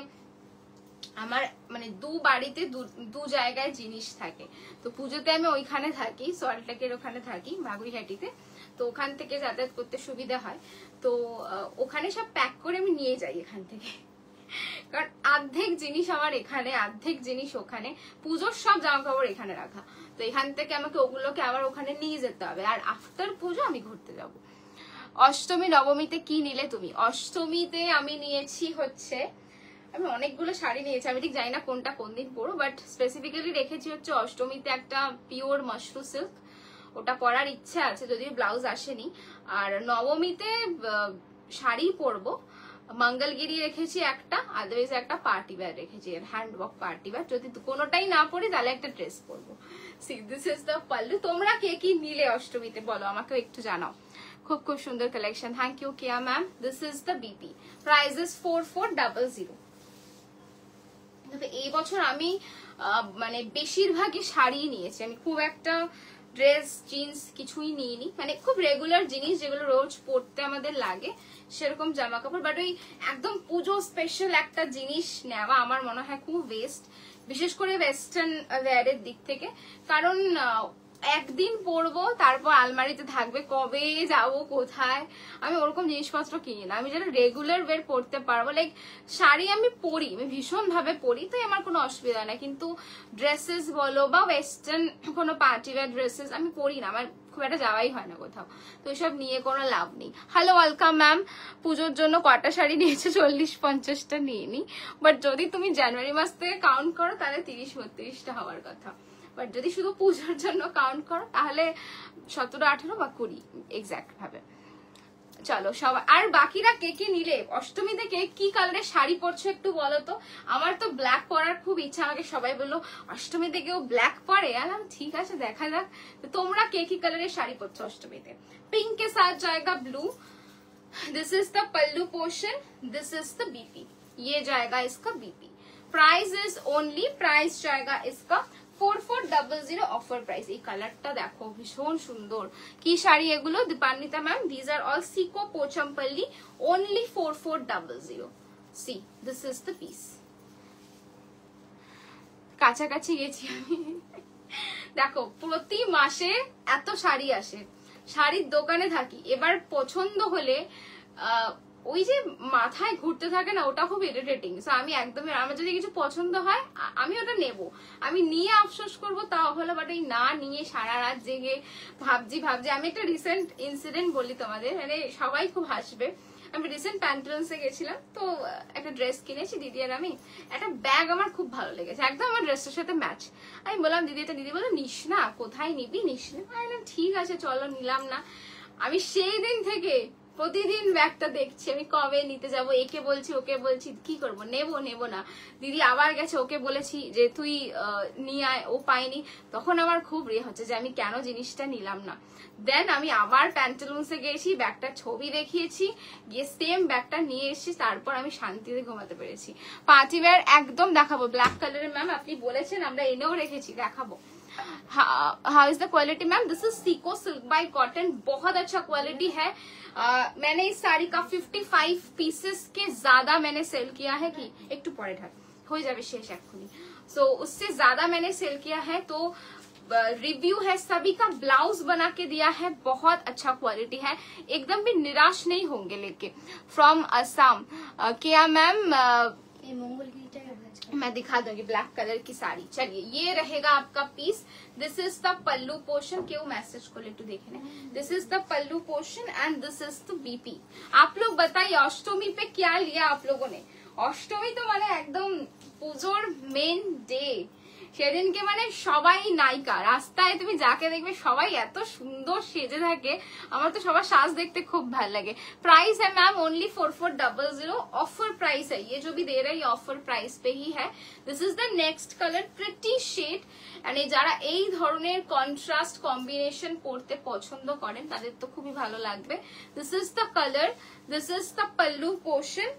আমার মানে বাড়িতে দু জায়গায় জিনিস থাকে, তো পুজোতে আমি ওইখানে থাকি, সল্টলেকের ওখানে থাকি, বাগুইহাটিতে। তো ওখান থেকে যাতায়াত করতে সুবিধা হয়, তো ওখানে সব প্যাক করে আমি নিয়ে যাই এখান থেকে, কারণ অর্ধেক জিনিস আমার এখানে, অর্ধেক জিনিস ওখানে। পুজোর সব জামা কাপড় এখানে রাখা, তো এখান থেকে আমাকে ওগুলোকে আবার ওখানে নিয়ে যেতে হবে, আর আফটার পুজো আমি ঘুরতে যাব। অষ্টমী নবমীতে কি নিলে তুমি? অষ্টমীতে আমি নিয়েছি হচ্ছে, আমি অনেকগুলো শাড়ি নিয়েছি, আমি ঠিক জানি না কোনটা কোন দিন পরবো, বাট স্পেসিফিক্যালি রেখেছি হচ্ছে অষ্টমীতে একটা পিওর মাশরু সিল্ক, ওটা পরার ইচ্ছা আছে, যদিও ব্লাউজ আসেনি। আর নবমীতে শাড়ি পরবো, মঙ্গলগিরি রেখেছি একটা, আদারওয়াইজ একটা পার্টি ওয়্যার রেখেছি, হ্যান্ডওয়ার্ক পার্টি ওয়্যার। যদি কোনোটাই না পরি তাহলে একটা ড্রেস পরবো। C this is the pallu. তোমরা কে কি নিলে অষ্টমীতে বলো, আমাকেও একটু জানাও। খুব খুব সুন্দর collection, thank you Keya ma'am. This is the BP, price is 4400। তবে এই বছর আমি মানে বেশিরভাগই শাড়ি নিয়েছি, আমি খুব একটা ড্রেস জিন্স কিছুই নিইনি, মানে খুব রেগুলার জিনিস যেগুলো রোজ পরতে আমাদের লাগে সেরকম জামা কাপড়। বাট ওই একদম পুজো স্পেশাল একটা জিনিস নেওয়া আমার মনে হয় খুব ওয়েস্ট, বিশেষ করে ওয়েস্টার্ন ওয়্যারের দিক থেকে, কারণ একদিন পরবো তারপর আলমারিতে থাকবে, কবে যাব কোথায়। আমি ওরকম জিনিসপত্র কিনি না, আমি যেটা রেগুলার ওয়্যার পরতে পারবো। লাইক শাড়ি আমি পরি, আমি ভীষণ ভাবে পরি, তাই আমার কোনো অসুবিধা নেই, কিন্তু ড্রেসেস বলো বা ওয়েস্টার্ন কোনো পার্টি ওয়্যার ড্রেসেস আমি পরি না, আমার খুব একটা যাওয়াই হয় না কোথাও, তো এসব নিয়ে কোনো লাভ নেই। হ্যালো ওয়েলকাম ম্যাম, পুজোর জন্য কটা শাড়ি নিয়েছো? 40-50টা নিইনি, বাট যদি তুমি জানুয়ারি মাস থেকে কাউন্ট করো তাহলে 30-32টা হওয়ার কথা, বাট যদি শুধু পুজোর জন্য কাউন্ট করো তাহলে 17-18 বা 20 এক্সাক্ট ভাবে। চলো সবাই, আর বাকিরা কে কি নিলে অষ্টমীতে, কে কি কালারের শাড়ি পরছো একটু বলো তো। আমার তো ব্ল্যাক পরার খুব ইচ্ছা, আমাকে সবাই বললো অষ্টমীতে কেউ ব্ল্যাক পরে, আলাম ঠিক আছে দেখা যাক। তোমরা কে কি কালারের শাড়ি পরছো অষ্টমীতে? পিঙ্ক के साथ जाएगा blue, this is the pallu portion, this is the BP, ये जाएगा इसका BP. Price is only, price जाएगा इसका 4400 অফার প্রাইস। এই কালারটা দেখো ভীষণ সুন্দর, কি শাড়ি এগুলো Dipanwita ma'am? These are all Sico Pochampally, only 4400। See this is the piece. কাছাকাছি গেছি আমি। দেখো প্রতি মাসে এত শাড়ি আসে, শাড়ির দোকানে থাকি, এবার পছন্দ হলে ওই যে মাথায় ঘুরতে থাকে না, ওটা খুব ইরিটেটিং। সো আমি একদমই, আমার যদি কিছু পছন্দ হয় আমি ওটা নেব, আমি নিয়ে আফসোস করবো তাও হলো, বাট এই না নিয়ে সারা রাত জেগে ভাবছি। আমি একটা রিসেন্ট ইনসিডেন্ট বলি তোমাদের, মানে সবাই খুব হাসবে। আমি রিসেন্ট প্যান্টালুন্সে গেছিলাম, তো একটা ড্রেস কিনেছি দিদি আর আমি। একটা ব্যাগ আমার খুব ভালো লেগেছে, একদম আমার ড্রেসের সাথে ম্যাচ। আমি বললাম দিদি, এটা দিদি বলো নিস না, কোথায় নিবি নিস না। আমি বললাম ঠিক আছে চলো, নিলাম না। আমি সেই দিন থেকে প্রতিদিন ব্যাগটা দেখছি, আমি কবে নিতে যাব, একে বলছি ওকে বলছি, কি করব, নেব না। দিদি আবার গেছে, ওকে বলেছি যে তুই নিয়ে আয়, ও পাইনি। তখন আমার খুব হচ্ছে যে আমি কেন জিনিসটা নিলাম না। দেন আমি আবার প্যান্টালুন্সে গেছি, ব্যাগটার ছবি দেখিয়েছি, গিয়ে সেম ব্যাগটা নিয়ে এসেছি, তারপর আমি শান্তিতে ঘুমাতে পেরেছি। পার্টি ওয়্যার একদম দেখাবো, ব্ল্যাক কালারের ম্যাম আপনি বলেছেন, আমরা এনেও রেখেছি, দেখাবো। How is the quality ma'am? This is Seiko silk bye cotton, बहुत अच्छा क्वालिटी है। मैंने इस साड़ी का 55 पीसेस के ज्यादा मैंने सेल किया है, कि एक टू पॉइंट है हो जाए शेष एक्चुअली। सो उससे ज्यादा मैंने सेल किया है, तो रिव्यू है सभी का। ब्लाउज बना के दिया है, बहुत अच्छा क्वालिटी है, एकदम भी निराश नहीं होंगे लेके। फ्रॉम असम क्या मैम? मैं दिखा दूंगी ब्लैक कलर की साड़ी। चलिए ये रहेगा आपका piece. This is the pallu portion, क्यों मैसेज को लेटू देखे ना। This is the pallu portion and this is the BP. आप लोग बताइए अष्टमी पे क्या लिया आप लोगों ने? अष्टमी तो माने एकदम পুজোর মেন ডে, সেদিনকে মানে সবাই নায়িকা, রাস্তায় তুমি যাকে দেখবে সবাই এত সুন্দর সেজে থাকে, আমার তো সবার সাজ দেখতে খুব ভালো লাগে। प्राइस है मैम ओनली 4400, ऑफर प्राइस है, ये जो भी दे रहा है ये ऑफर प्राइस पे ही है। This is the next colour, pretty shade. And যারা এই ধরনের কন্ট্রাস্ট কম্বিনেশন পরতে পছন্দ করেন তাদের তো খুবই ভালো লাগবে। This is the colour, this is the pallu portion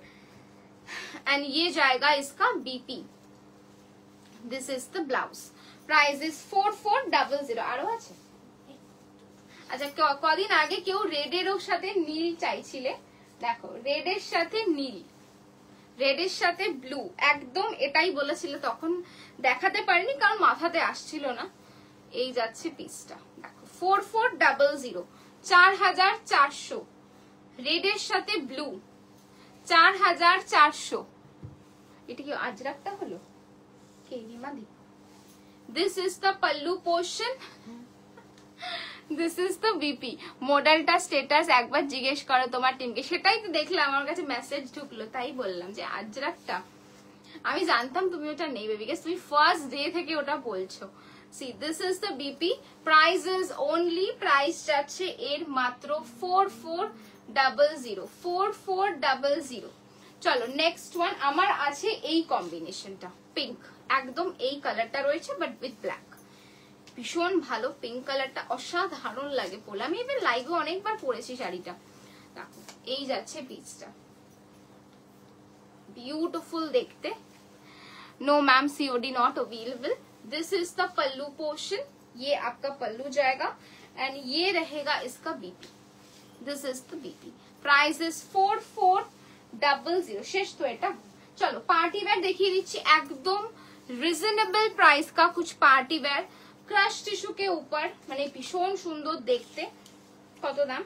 and ये जाएगा इसका BP. This is the blouse, price is 4400। আরো আছে? আচ্ছা, কদিন আগে কেউ রেডের সাথে নীল চাইছিলে, দেখো রেডের সাথে নীল, রেডের সাথে ব্লু, একদম এটাই বলেছিল, তখন দেখাতে পারিনি কারণ মাথাতে আসছিল না। এই যাচ্ছে পিসটা, দেখো 4400, 4400, রেডের সাথে ব্লু 4400। এটা কি আজরাকটা হলো? This is the pallu portion, this is the BP. মডেলটা স্ট্যাটাস একবার জিজ্ঞেস করো তোমার টিমকে, সেটাই তো দেখলাম, আমার কাছে মেসেজ ঢুকলো, তাই বললাম যে আজরাকটা। আমি জানতাম তুমি ওটা নেবে, বিকজ তুমি ফার্স্ট ডে থেকে ওটা বলছো। C this is the BP, price is only, price যাচ্ছে এর মাত্র 4400, 4400। চলো নেক্সট ওয়ান আমার আছে এই কম্বিনেশনটা, পিঙ্ক, একদম এই কালারটা রয়েছে বাট উইথ ব্ল্যাক, ভীষণ ভালো পিঙ্ক কালারটা, অসাধারণ লাগে পরলে। আমি এবার লাইভে অনেকবার পরেছি শাড়িটা। দেখো এই যাচ্ছে পিসটা, ब्यूटीफुल देखते। No ma'am COD not available. This is the pallu portion, ये आपका पल्लू जाएगा एंड ये रहेगा इसका BP. This is the BP, price is 4400। शेष तो এটা। चलो पार्टी वेयर देखिए दीजिए, एकदम रिजनेबल प्राइस का कुछ पार्टी वेयर ক্রাশ টিস্যু के ऊपर, মানে ভীষণ সুন্দর দেখতে। কত দাম?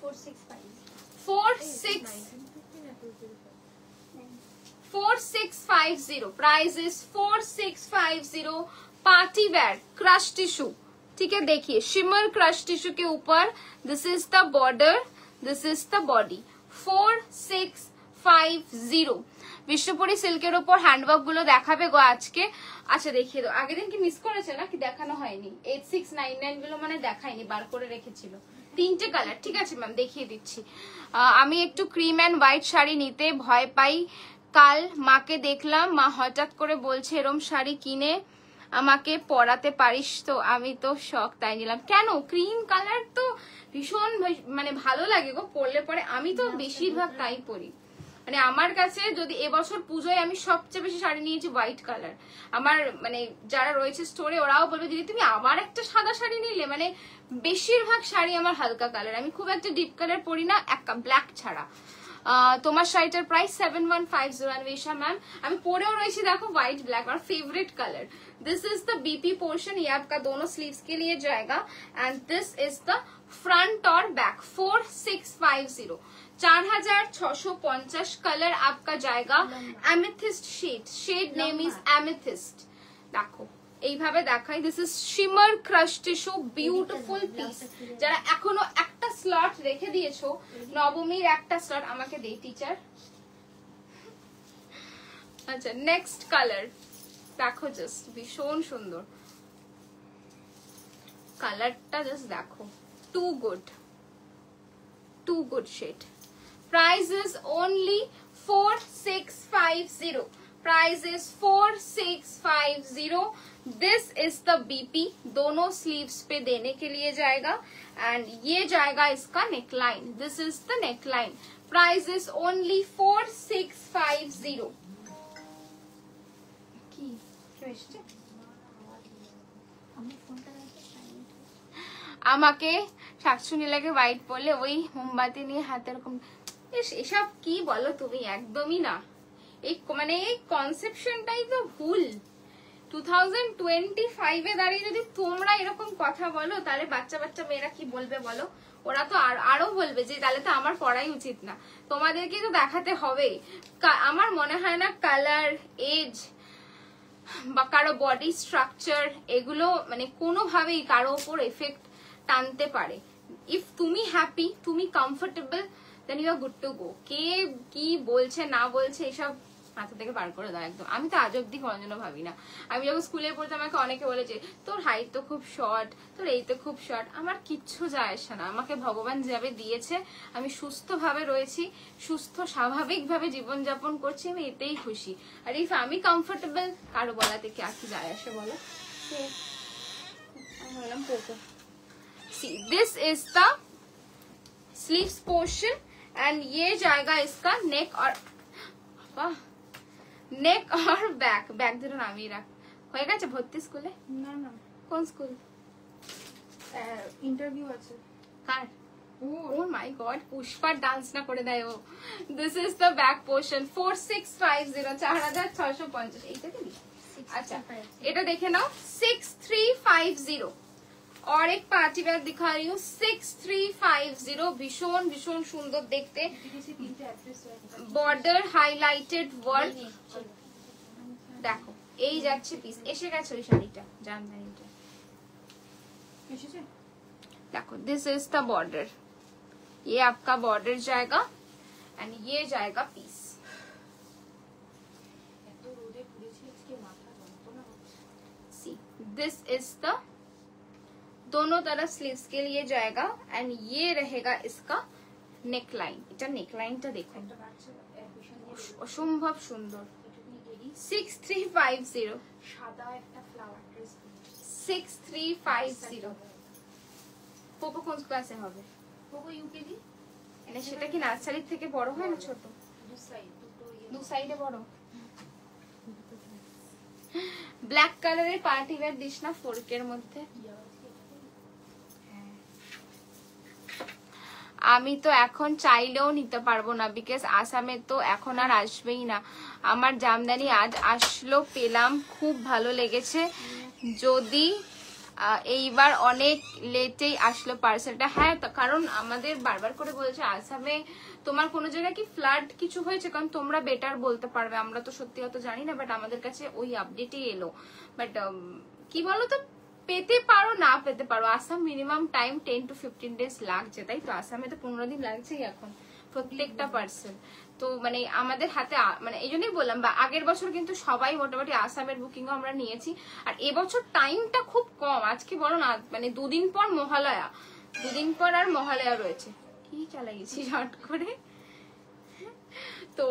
4650। Price is 4650, party wear crush tissue. ठीक है, देखिए शिमर क्रश टिश्यू के ऊपर, this is the border, this is the body. 4650। বিশ্বপুরি সিল্কের উপর হ্যান্ডওয়ার্ক গুলো দেখাবে গো আজকে। আচ্ছা দেখিয়ে দাও, আগের দিন কি মিস করেছে নাকি দেখানো হয়নি? 8699 গুলো মানে দেখায়নি, বার করে রেখেছিল। তিনটে কালার, ঠিক আছে ম্যাম দেখিয়ে দিচ্ছি। আমি একটু ক্রিম এন্ড হোয়াইট শাড়ি নিতে ভয় পাই, কাল মাকে দেখলাম, মা হঠাৎ করে বলছে এরম শাড়ি কিনে আমাকে পরাতে পারিস তো? আমি তো শখ, তাই নিলাম। কেন? ক্রিম কালার তো ভীষণ মানে ভালো লাগে গো পরলে পরে, আমি তো বেশিরভাগ তাই পরি। মানে আমার কাছে যদি এবছর পুজোয় আমি সবচেয়ে বেশি শাড়ি নিয়েছি হোয়াইট কালার। আমার মানে যারা রয়েছে স্টোরে ওরাও বলবে দিদি তুমি আবার একটা সাদা শাড়ি নিলে, মানে বেশিরভাগ শাড়ি আমার হালকা কালার, আমি খুব একটা ডিপ কালার পরি না, একটা ব্ল্যাক ছাড়া। তোমার শাড়িটার প্রাইস 7150 अन्वेषा मैम। আমি পরেও রয়েছি দেখো হোয়াইট ब्लैक, और favourite colour. This is the BP portion, ये आपका दोनों स्लीव्स के लिए जाएगा and this is the front और बैक। 4650। 4650 कलर आपका जाएगा amethyst shade name is amethyst. देखो এইভাবে দেখাই, this is shimmer crush tissue, beautiful piece. যারা এখনো একটা স্লট রেখে দিয়েছো, নবমীর একটা স্লট আমাকে দে টিচার। আচ্ছা নেক্সট কালার দেখো, জাস্ট ভীষণ সুন্দর কালারটা, জাস্ট দেখো, too good shade. Price is only 4650, price is 4650। This is the BP, दोनों स्लीव्स पे देने के लिए जाएगा एंड ये जाएगा इसका neckline, this is the neckline. Price is only 4650। আমাকে শাকচুনি লাগে হোয়াইট বলে ওই মোমবাতি নিয়ে হাতে এরকম, এসব কি বলো তুমি, একদমই না। এই মানে এই কনসেপশনটাই তো ভুল। 2025 দাঁড়িয়ে যদি তোমরা এরকম কথা বলো, তাহলে বাচ্চা বাচ্চা মেয়েরা কি বলবে বলো? ওরা তো আরো বলবে যে তাহলে তো আমার পড়াই উচিত না। তোমাদেরকে তো দেখাতে হবে। আমার মনে হয় না কালার, এজ বা কারো বডি স্ট্রাকচার এগুলো মানে কোনোভাবেই কারো ওপর এফেক্ট টানতে পারে। ইফ তুমি হ্যাপি, তুমি comfortable, then you are good to go. কে কি বলছে না বলছে এসব মাথা থেকে বার করে দাও একদম। আমি তো আজ অব্দি কোনোদিনও ভাবি না। আমি যখন স্কুলে পড়তাম আমাকে অনেকে বলেছে তোর হাইট তো খুব শর্ট, তোর এই তো খুব শর্ট। আমার কিচ্ছু যায় আসে না। আমাকে ভগবান যাবে দিয়েছে, আমি সুস্থভাবে রয়েছি, সুস্থ স্বাভাবিকভাবে জীবনযাপন করছি, আমি এতেই খুশি। আর ইফ আমি কমফোর্টেবল, কারো বলা থেকে আর কি যায় আসে বলো? আমি বললাম Poco. See, this is the sleeves portion and ये जाएगा इसका नेक और बैक দুটো নামিয়ে রাখ। হয়ে গেছে ভর্তি স্কুলে? না না, কোন স্কুল? ইন্টারভিউ আছে। কার? Oh my god, পুষ্পার ডান্স না করে দেয় ও। This is the back portion, 4650, 4650। এইটা কি? আচ্ছা এটা দেখে নাও, 6350। और एक पार्टी वेयर दिखा रही हूँ, 6350। भीषण भीषण सुंदर देखते, बॉर्डर हाइलाइटेड वर्क। देखो এই যাচ্ছে পিস, এসে গেছে ওই শাড়িটা, জামদানিটা। देखो दिस इज द बॉर्डर, ये आपका बॉर्डर जाएगा एंड ये जाएगा piece. See this is the दोनों तरफ स्लीव्स के लिए जाएगा एंड ये रहेगा इसका नेकलाइन। এটা নেকলাইনটা দেখো, অসম্ভব সুন্দর। 6350, সাদা একটা ফ্লাওয়ার ড্রেস। 6350। পোকো কোন ক্লাসে হবে? Poco UKG. মানে সেটা কি নার্সারি থেকে বড় হয় না ছোট? দু সাইডে বড়। ব্ল্যাক কালারের পার্টি ওয়্যার দিস না ফোরকের মধ্যে। আমি তো এখন চাইলেও নিতে পারবো না, বিকজ আসামে তো এখন আর আসবেই না। আমার জামদানি আজ আসলো, পেলাম, খুব ভালো লেগেছে। যদি এইবার অনেক লেটেই আসলো পার্সেলটা। হ্যাঁ, কারণ আমাদের বারবার করে বলছে আসামে তোমার কোনো জায়গায় কি ফ্লাড কিছু হয়েছে, কারণ তোমরা বেটার বলতে পারবে, আমরা তো সত্যি অত জানি না। বাট আমাদের কাছে ওই আপডেটই এলো। বাট কি বলতো, পেতে পারো না পেতে পারো, Assam minimum time 10 to 15 days লাগছে, তাই তো? আসামে তো 15 দিন লাগছেই এখন প্রত্যেকটা পার্সেল। তো মানে আমাদের হাতে মানে এই জন্যই বললাম, বা আগের বছর কিন্তু সবাই মোটামুটি আসামের বুকিংও আমরা নিয়েছি। আর এবছর টাইমটা খুব কম। আজকে বলো না, মানে দুদিন পর মহালয়া, দুদিন পর আর মহালয়া রয়েছে। কি চালাইছি শর্ট করে। তো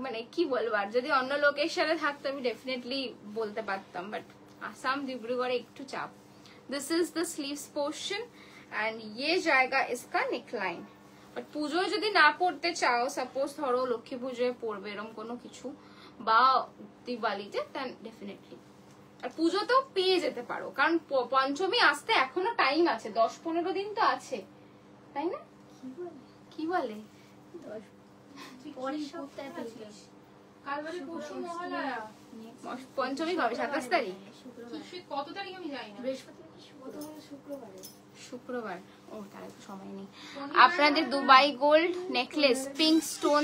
মানে কি বলবো, আর যদি অন্য লোকেশনে থাকতো আমি ডেফিনেটলি বলতে পারতাম, বাট आसाम डिब्रूगढ़ একটু চাপ। This is the sleeves portion and ये जाएगा इसका नेकलाइन। বাট পুজোয় যদি না পড়তে চাও, সাপোজ ধরো লক্ষ্মী পুজোয় পড়বে এরকম কোনো কিছু, বা দিওয়ালিতে, দেন ডেফিনেটলি। আর পুজোতেও পেয়ে যেতে পারো, কারণ পঞ্চমী আসতে এখনো টাইম আছে, 10-15 দিন তো আছে, তাই না? কি বলে পঞ্চমী কবে? 27 তারিখ। কত তারিখ আমি জানি না। বৃহস্পতিবার, শুক্রবারে। শুক্রবার, ও তাহলে তো সময় নেই। আপনাদের Dubai gold necklace pink stone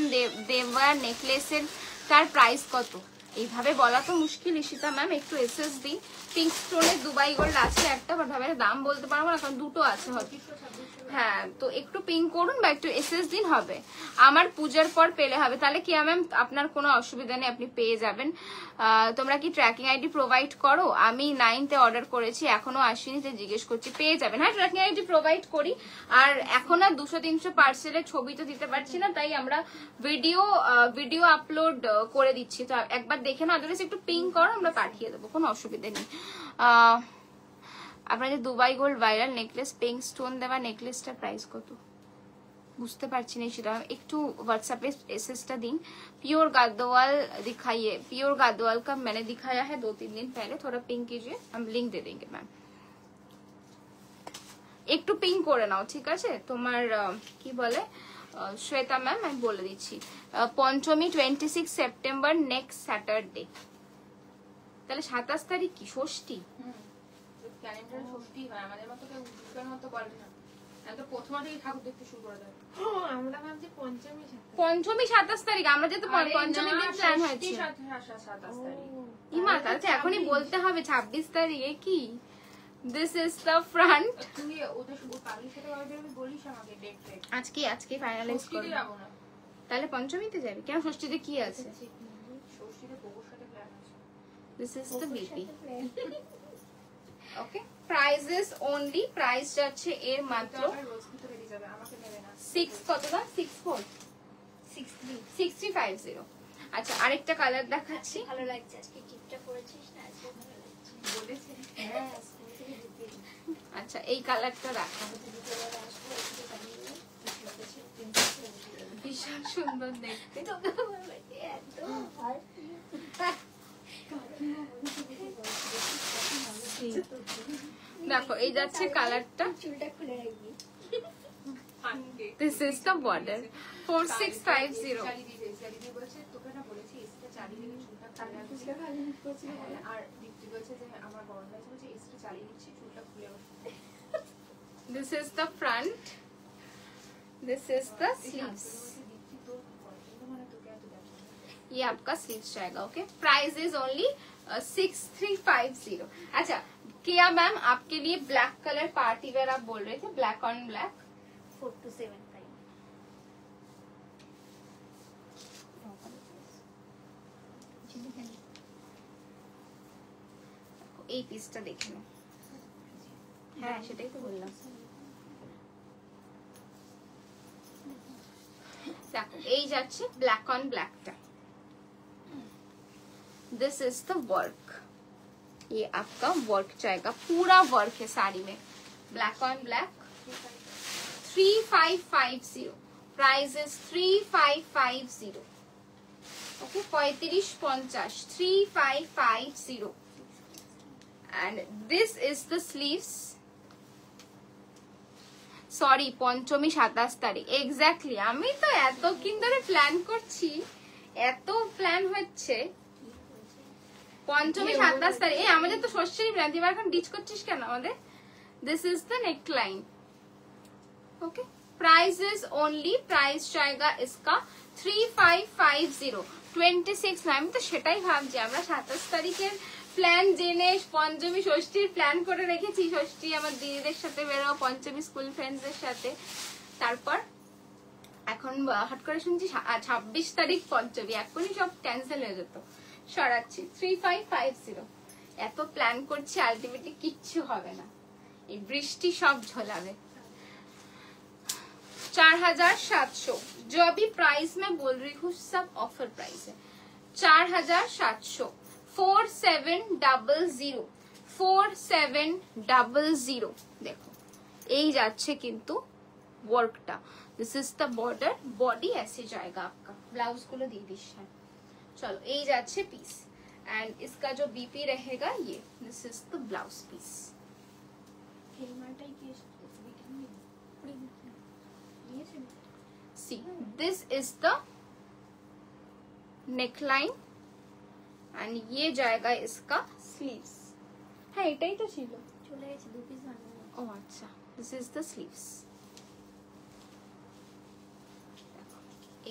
দেওয়া নেকলেসের তার প্রাইস কত? এইভাবে বলা তো মুশকিল ঈশিতা ম্যাম, একটু এসএস দিন। পিঙ্ক স্টোনের দুবাই গোল্ড আছে একটা, বাট ভাবে দাম বলতে পারবো না কারণ দুটো আছে হয়তো। হ্যাঁ, তো একটু পিঙ্ক করুন বা একটু এসএস দিন হবে। আমার পূজার পর পেলে হবে। তাহলে কি ম্যাম আপনার কোনো অসুবিধা নেই, আপনি পেয়ে যাবেন। তোমরা কি ট্র্যাকিং আইডি প্রোভাইড করো? আমি 9তে অর্ডার করেছি, এখনো আসেনি, তো জিজ্ঞেস করছি। পেয়ে যাবেন, হ্যাঁ ট্র্যাকিং আইডি প্রোভাইড করি। আর এখন আর 200-300 পার্সেলের ছবি তো দিতে পারছি না, তাই আমরা ভিডিও আপলোড করে দিচ্ছি। তো একবার দেখে না, আদারওয়াইজ একটু পিঙ্ক করো, আমরা পাঠিয়ে দেবো, কোনো অসুবিধা নেই। আপনাদের Dubai gold viral necklace pink stone দেওয়া নেকলেসটার প্রাইস কত? বুঝতে পারছি না সেটা, একটু হোয়াটসঅ্যাপে এসএসটা দিন। प्योर गादवाल दिखाइए, प्योर गादवाल का मैंने दिखाया है 2-3 दिन पहले, थोड़ा पिंक कीजिए, हम लिंक दे देंगे मैम। একটু পিঙ্ক করে নাও, ঠিক আছে? তোমার কি বলে শ্বেতা ম্যাম, আমি বলে দিচ্ছি পঞ্চমী 26 সেপ্টেম্বর নেক্সট স্যাটারডে। তাহলে 27 তারিখ কি ষষ্ঠী? ক্যালেন্ডারে ষষ্ঠী হয়, আমাদের মতো কেউ দুর্গার মতো করে না। তো প্রথমা থেকে ঠাকুর দেখতে শুরু করে দেয়। আমরা ভাবছি পঞ্চমী 27 তারিখ, আমরা যেহেতু পঞ্চমী দিন প্ল্যান হয়েছে। 27 তারিখ ইমা, তাহলে এখনই বলতে হবে 26 তারিখে কি? This is the front. তুই ওদের কালির সাথে বলিস আমাকে ডেট ফেট। আজকে ফাইনালাইজ করব। যাব না, তাহলে পঞ্চমীতে যাবি কেন? ষষ্ঠীতে কি আছে? ষষ্ঠীতে বউর সাথে প্ল্যান আছে। This is the BP. Okay, prices only, price যাচ্ছে এর মাত্র রোজ ভিতরে দিয়ে যাবে, আমাকে নেবে না। 6 কত দাম? 64 6350। আচ্ছা, আরেকটা কালার দেখাচ্ছি। ভালো লাগছে আজকে টিপটা পরেছিস না, আজকে ভালো লাগছে বলেছে হ্যাঁ, স্কুল থেকে যেতে আচ্ছা, এই কালারটা রাখা ভীষণ সুন্দর দেখতে। দেখো এই যাচ্ছে কালারটা। চুলটা খুলে রাখবি। This is the border 4650। বলছে তোকে না বলেছি এসটা চালিয়ে দিলে চুলটা খুলে আর দীপ্তি বলছে যে আমার বড় ভাই বলছে এসটা চালিয়ে দিচ্ছি চুলটা খুলে আসবে। This is the front. This is the sleeves. ये आपका स्लीव्स जाएगा। Okay, price is only 6350। अच्छा किया मैम, आपके लिए ब्लैक कलर पार्टी वेयर आप बोल रहे थे, ब्लैक ऑन ब्लैक 4275। এই পিসটা দেখে নাও। হ্যাঁ সেটাই তো বললাম। দেখো এই যাচ্ছে ব্ল্যাক অন ব্ল্যাকটা। दिस इज द वर्क, ये आपका वर्क जाएगा, पूरा वर्क है साड़ी में, black on black. 3550, price is 3550। Okay, 3550, 3550। and this is the sleeves. Sorry, পঞ্চমী 27 তারিখ এক্স্যাক্টলি। আমি তো এতক্ষণ ধরে প্ল্যান করছি, এত প্ল্যান হচ্ছে। পঞ্চমী 27 তারিখ, এই আমাদের তো ষষ্ঠীর প্ল্যান, তুই এখন ডিচ করছিস কেন আমাদের? This is the neck line. Okay, price is only, price जाएगा इसका 3550। 26 আমি তো সেটাই ভাবছি, আমরা 27 তারিখের প্ল্যান জেনে পঞ্চমী ষষ্ঠীর প্ল্যান করে রেখেছি। ষষ্ঠী আমার দিদিদের সাথে বেরো, পঞ্চমী স্কুল ফ্রেন্ডসদের সাথে। তারপর এখন হট করে শুনছি 26 তারিখ পঞ্চমী, এখনই সব ক্যান্সেল হয়ে যেত। সরাচ্ছি 3550। এত প্ল্যান করছি, আলটিমেটলি কিচ্ছু হবে না, এই বৃষ্টি সব ঝোলাবে। 4700, जो अभी प्राइस मैं बोल रही हूँ सब ऑफर प्राइस है। 4700, 4700, 4700। देखो এই যাচ্ছে কিন্তু ওয়ার্কটা। This is the border, body ऐसे जाएगा आपका। ब्लाउज गुलो दी दिस है। चलो এই যাচ্ছে পিস, एंड इसका जो बीपी रहेगा ये, this is the blouse piece. See, this is the neckline and ये जाएगा इसका sleeves। हाँ এটাই তো ছিল, চলে গেছে 2 পিস বানানো। ও আচ্ছা। This is the sleeves.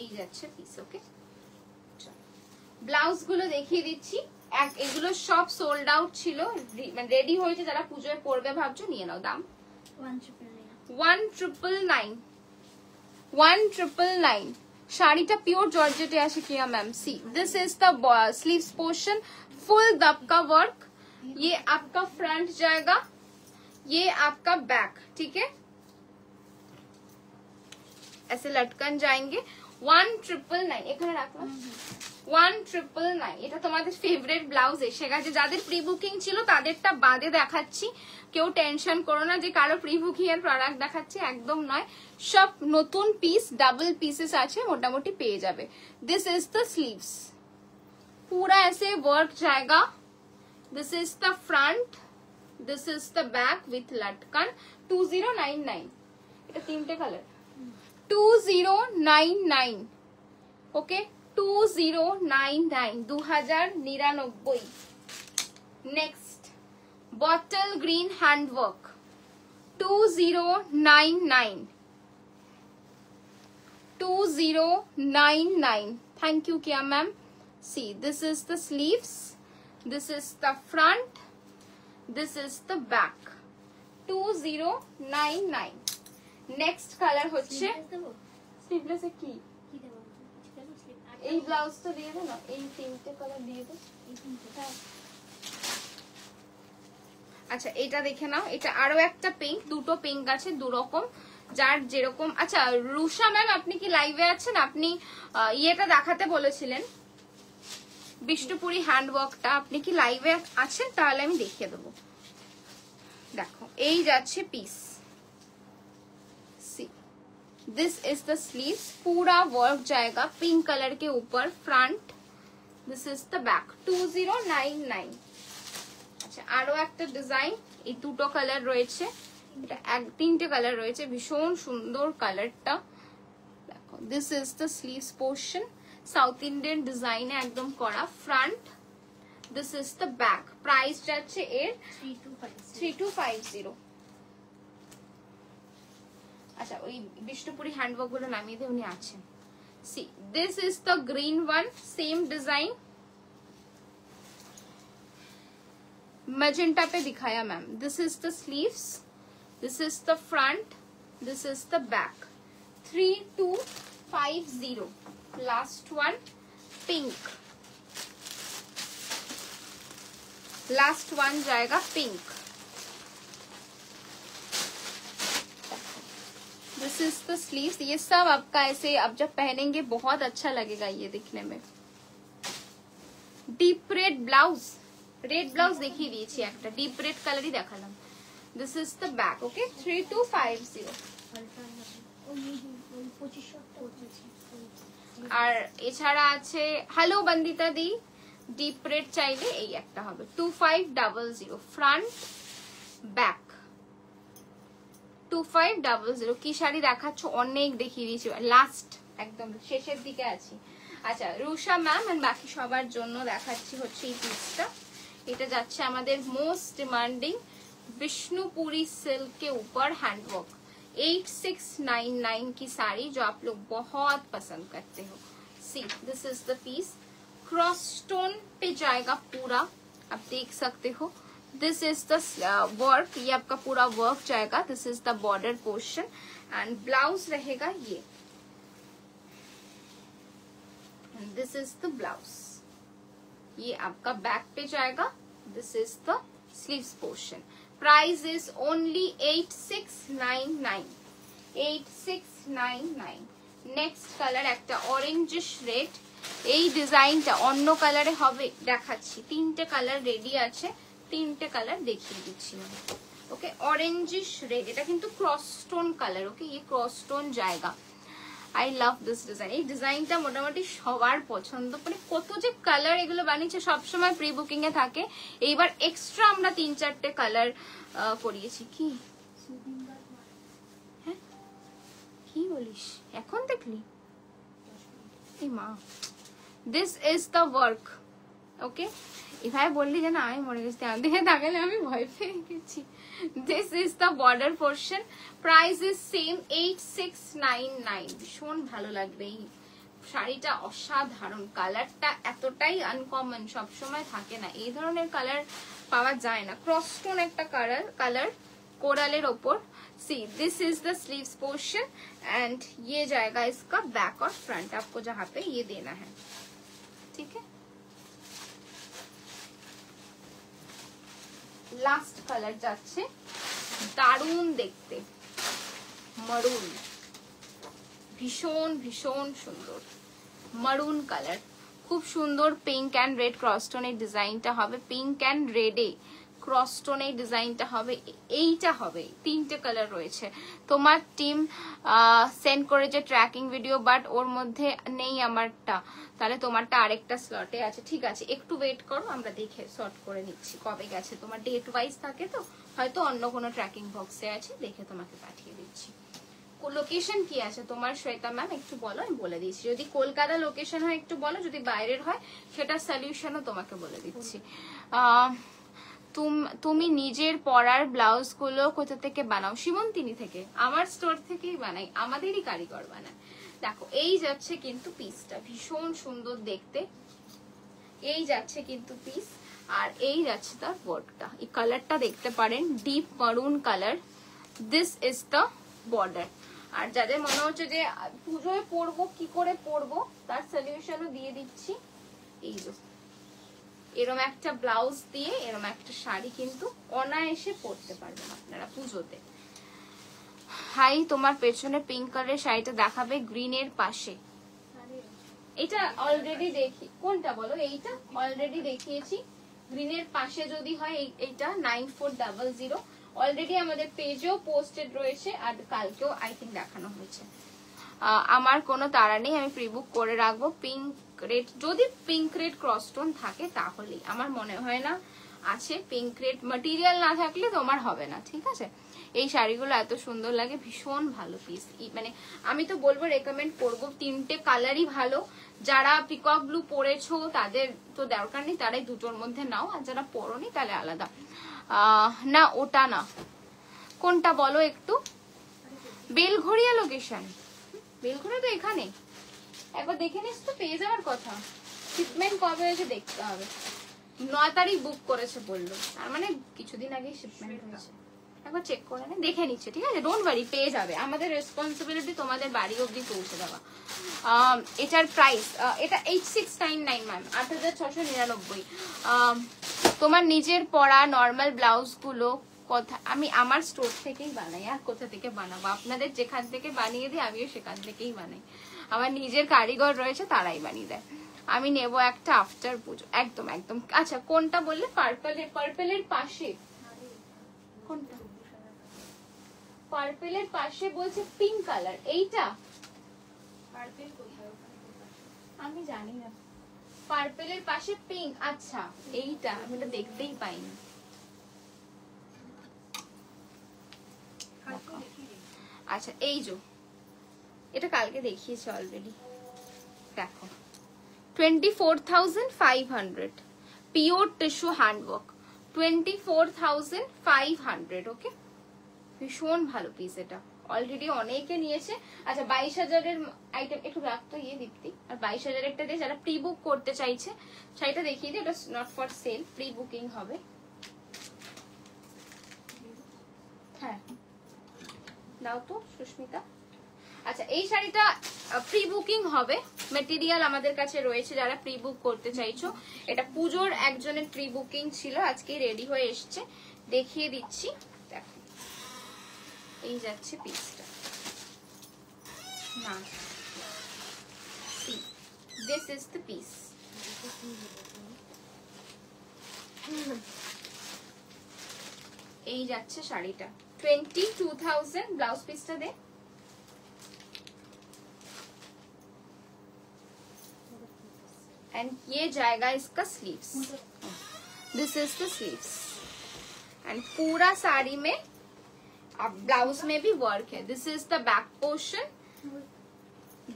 এই যাচ্ছে পিস। ওকে, ব্লাউজ গুলো দেখিয়ে দিচ্ছি। এগুলো সব সোল্ড আউট ছিল, মানে রেডি হয়েছে। যারা পুজোয় পরবে ভাবছো নিয়ে নাও। দাম 1999। শাড়িটা পিওর জর্জেটে আসে কিয়া ma'am. See this is the sleeves portion, full दबका वर्क। ये आपका फ्रंट जाएगा, ये आपका बैक, ठीक है। ऐसे लटकन जाएंगे। 1999 এখানে রাখলাম। 1999 এটা তোমাদের ফেভারিট ব্লাউজ এসে গেছে। যাদের প্রি বুকিং ছিল তাদেরটা বাদে দেখাচ্ছি, কেউ টেনশন করো না যে কারো প্রি বুকিং এর প্রোডাক্ট দেখাচ্ছি, একদম নয়। সব নতুন পিস, ডাবল পিসেস আছে, মোটামুটি পেয়ে যাবে। दिस इज द स्लीव्स, पूरा ऐसे वर्क जाएगा। This is the front, this is the back with लटकन। 2099 এটা তিনটে colour. 2099 okay, 2099 2099। Next bottle green handwork 2099। 2099। Thank you किया ma'am. See this is the sleeves, this is the front, this is the back. 2099। Next colour হচ্ছে স্লিভলেসে কি এই ব্লাউজটা দিয়ে দাও না, এই তিনটে কালার দিয়ে দাও। আচ্ছা এটা দেখে নাও, এটা আরো একটা পিঙ্ক, দুটো পিঙ্ক আছে, দু রকম, যার যেরকম। আচ্ছা রুষা ম্যাম আপনি কি লাইভে আছেন? আপনি ইয়েটা দেখাতে বলেছিলেন বিষ্ণুপুরি হ্যান্ডওয়ার্কটা, আপনি কি লাইভে আছেন? তাহলে আমি দেখিয়ে দেবো। দেখো এই যাচ্ছে piece. This is the sleeves, पूरा वर्क जाएगा पिंक कलर के ऊपर, front. This is the back. 2099। আচ্ছা আরো একটা ডিজাইন, এই দুটো কালার রয়েছে, এটা তিনটে কালার রয়েছে, ভীষণ সুন্দর কালারটা। দেখো this is the sleeves portion, south Indian ডিজাইনে একদম করা, front. This is the back. Price যাচ্ছে এর 3250। আচ্ছা ওই বিষ্ণুপুরি হ্যান্ডওয়ার্ক গুলো নামিয়ে দিয়ে উনি আছেন। See this is the green one, same design magenta पे दिखाया ma'am. This is the sleeves, this is the front, this is the back. 3250। Last one pink, last one जाएगा pink. This is the sleeves. ये सब आपका ऐसे अब जब पहनेंगे बहुत अच्छा लगेगा ये दिखने में। Deep red blouse, red blouse देखिए দিয়েছি একটা, ডিপ রেড কালারই দেখালাম। This is the back. Okay 3250। আর এছাড়া আছে হ্যালো বন্দিতা দি, ডিপ রেড চাইলে এই একটা হবে 2500। Front back 2500। কি শাড়ি দেখাচ্ছ? অনেক দেখিয়ে দিয়েছি, লাস্ট একদম শেষের দিকে আছি। আচ্ছা রুষা ম্যাম এন্ড বাকি সবার জন্য দেখাচ্ছি হচ্ছে এই পিসটা। এটা যাচ্ছে আমাদের मोस्ट डिमांडिंग विष्णुपुरी सिल्क के ऊपर हैंडवर्क। 8699 की साड़ी जो आप लोग बहुत पसंद करते हो। See this is the piece, cross stone पे जाएगा पूरा, आप देख सकते हो। दिस इज द वर्क, ये आपका पूरा वर्क जाएगा। This is the border portion and blouse रहेगा ये। दिस इज द ब्लाउज, ये आपका बैक पे जाएगा। This is the sleeves portion. Price is only 8699। 8699। Next colour একটা অরেঞ্জিশ রেড, এই ডিজাইনটা অন্য কালারে হবে দেখাচ্ছি। তিনটে কালার রেডি আছে, তিনটে কালার দেখিয়ে দিচ্ছি আমি। ওকে অরেঞ্জিশ রেড, এটা কিন্তু ক্রস স্টোন কালার। ওকে ये क्रॉस स्टोन जाएगा। I love this design. এই ডিজাইনটা মোটামুটি সবার পছন্দ, মানে কত যে কালার এগুলো বানিয়েছে, সবসময় প্রি বুকিং এ থাকে। এইবার এক্সট্রা আমরা 3-4টে কালার করিয়েছি। কি হ্যাঁ কি বলিস এখন দেখলি? এই মা দিস ইজ দ্য ওয়ার্ক। ওকে এভাবে বললি যে না আমি মরে গেছি, দেখে তাকালে আমি ভয় পেয়ে গেছি। This is the border portion. Price is same 8699. ভীষণ ভালো লাগবে এই শাড়িটা, অসাধারণ। কালারটা এতটাই আনকমন, সবসময় থাকে না এই ধরনের কালার, পাওয়া যায় না। ক্রস টোন একটা কালার कोरलेर ओपर। सी this is the sleeves portion and ये जाएगा इसका बैक और फ्रंट, आपको जहाँ पे ये देना है, ठीक है। लास्ट कलर যাচ্ছে দারুণ দেখতে, মারুন, ভীষণ ভীষণ সুন্দর মারুন কালার, খুব সুন্দর পিঙ্ক এন্ড রেড ক্রসটোনের ডিজাইনটা হবে, পিঙ্ক এন্ড রেডে ক্রসটোনের ডিজাইনটা হবে, এইটা হবে। তিনটে কালার রয়েছে, তোমার টিম সেন্ড করেছে ট্র্যাকিং ভিডিও, বাট ওর মধ্যে নেই আমারটা, তাহলে তোমারটা আরেকটা স্লটে আছে। ঠিক আছে, একটু ওয়েট করো, আমরা দেখে সর্ট করে নিচ্ছি কবে গেছে। তোমার ডেট ওয়াইজ থাকে তো, হয়তো অন্য কোনো ট্র্যাকিং বক্সে আছে, দেখে তোমাকে পাঠিয়ে দিচ্ছি। লোকেশন কি আছে তোমার শ্বেতা ম্যাম একটু বলো, আমি বলে দিচ্ছি। যদি কলকাতা লোকেশন হয় একটু বলো, যদি বাইরের হয় সেটা সলিউশনও তোমাকে বলে দিচ্ছি। তুমি নিজের পরার ব্লাউজ গুলো কোথা থেকে বানাও? শিমন্তিনি থেকে, আমার স্টোর থেকেই বানাই, আমাদেরই কারিগর বানায়। দেখো এই যাচ্ছে কিন্তু পিসটা, ভীষণ সুন্দর দেখতে, এই যাচ্ছে কিন্তু পিস, আর এই যাচ্ছে তার বর্ডারটা। এই কালারটা দেখতে পারেন, deep maroon colour. This is the border. আর যাদের মনে হচ্ছে যে পুজোয় পরবো, কি করে পরবো, তার সলিউশনও দিয়ে দিচ্ছি। এই যে এরম একটা ব্লাউজ দিয়ে এরম একটা শাড়ি কিন্তু অনায়াসে পরতে পারবেন আপনারা পুজোতে। হাই, তোমার পেছনে পিঙ্ক কালারের শাড়িটা দেখাবে গ্রিনের পাশে। এটা অলরেডি দেখি, কোনটা বলো? এইটা অলরেডি দেখিয়েছি। গ্রিনের পাশে যদি হয় এইটা 9400, অলরেডি আমাদের পেজেও পোস্টেড রয়েছে, আর কালকেও আই থিঙ্ক দেখানো হয়েছে। আমার কোনো তাড়া নেই, আমি প্রিবুক করে রাখবো। পিঙ্ক রেড, যদি পিঙ্ক রেড ক্রসটোন থাকে তাহলেই, আমার মনে হয় না আছে। পিঙ্ক রেড ম্যাটেরিয়াল না থাকলে তোমার হবে না, ঠিক আছে। এই শাড়িগুলো এত সুন্দর লাগে, ভীষণ ভালো পিস, মানে আমি তো বলবো রেকমেন্ড করবো। তিনটে কালারই ভালো, যারা পিকক ব্লু পরেছো তাদের তো দরকার নেই, তারাই দুটোর মধ্যে নাও, আর যারা পরোনি তাহলে আলাদা। না ওটা না, কোনটা বলো একটু? বেলঘড়িয়া লোকেশন, বেলঘড়িয়া তো এখানে, একবার দেখে নিস তো, পেয়ে যাওয়ার কথা। শিপমেন্ট কবে হয়েছে দেখতে হবে। 9 তারিখ বুক করেছে বললো, তার মানে কিছুদিন আগেই শিপমেন্ট হয়েছে। একবার চেক করে নে, দেখে নিচ্ছে, ঠিক আছে। ডোন্ট ওয়ারি, পেয়ে যাবে, আমাদের রেসপন্সিবিলিটি তোমাদের বাড়ি অবধি পৌঁছে দেওয়া। এটার প্রাইস, এটা 8699 ম্যাম, 8699। তোমার নিজের পরা নর্মাল ব্লাউজ গুলো কথা, আমি আমার স্টোর থেকেই বানাই, আর কোথা থেকে বানাবো? আপনাদের যেখান থেকে বানিয়ে দিই আমিও সেখান থেকেই বানাই, আমার নিজের কারিগর রয়েছে, তারাই বানিয়ে দেয়। আমি নেব একটা আফটার পুজো, একদম একদম। আচ্ছা কোনটা বললে? পার্পেলের পাশে কোনটা? পার্পেলের পাশে বলছে পিঙ্ক কালার, এইটা পার্পেল কোথায়? আমি জানি না। পার্পেলের পাশে পিঙ্ক, আচ্ছা এইটা আমি এটা দেখতেই পাইনি। আচ্ছা এই যে, এটা কালকে দেখিয়েছে অলরেডি, দেখো 24,500 পিওর টিস্যু হ্যান্ডওয়ার্ক, 24,500। ওকে, ভীষণ ভালো পিস, এটা অলরেডি অনেকে নিয়েছে। আচ্ছা 22,000-এর আইটেম একটু রাখতো ইয়ে দীপ্তি, আর 22,000-এরটা দিয়ে যারা প্রি বুক করতে চাইছে শাড়িটা দেখিয়ে দিই। এটা not for sale, pre booking হবে। হ্যাঁ দাও তো সুস্মিতা। আচ্ছা এই শাড়িটা প্রি বুকিং হবে, মেটেরিয়াল আমাদের কাছে রয়েছে, যারা প্রি বুক করতে চাইছো। এটা পুজোর একজনের প্রি বুকিং ছিল, আজকে রেডি হয়ে এসছে, দেখিয়ে দিচ্ছি। দেখো এই যাচ্ছে পিসটা, না দিস ইজ দ্য পিস। এই যাচ্ছে শাড়িটা 22,000, ব্লাউজ পিসটা দে। एंड ये जाएगा इसका sleeves, this is the sleeves, and पूरा साड़ी में अब ब्लाउज में भी वर्क है। This is the back portion,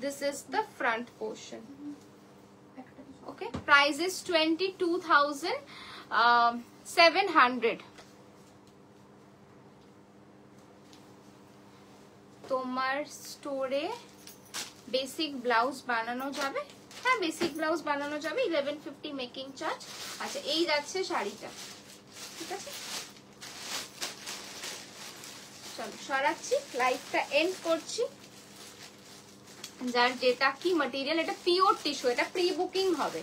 this is the front portion. Okay, price is 22,700। তোমার স্টোরে বেসিক ব্লাউজ বানানো যাবে? হ্যাঁ, বেসিক ব্লাউজ বানানো যাবে, 1150 মেকিং চার্জ। আচ্ছা, এই যাচ্ছে শাড়িটা, ঠিক আছে। চলো সরাচ্ছি, লাইভটা এন্ড করছি। যার যেটা কি ম্যাটেরিয়াল, এটা পিওর টিস্যু, এটা প্রি বুকিং হবে,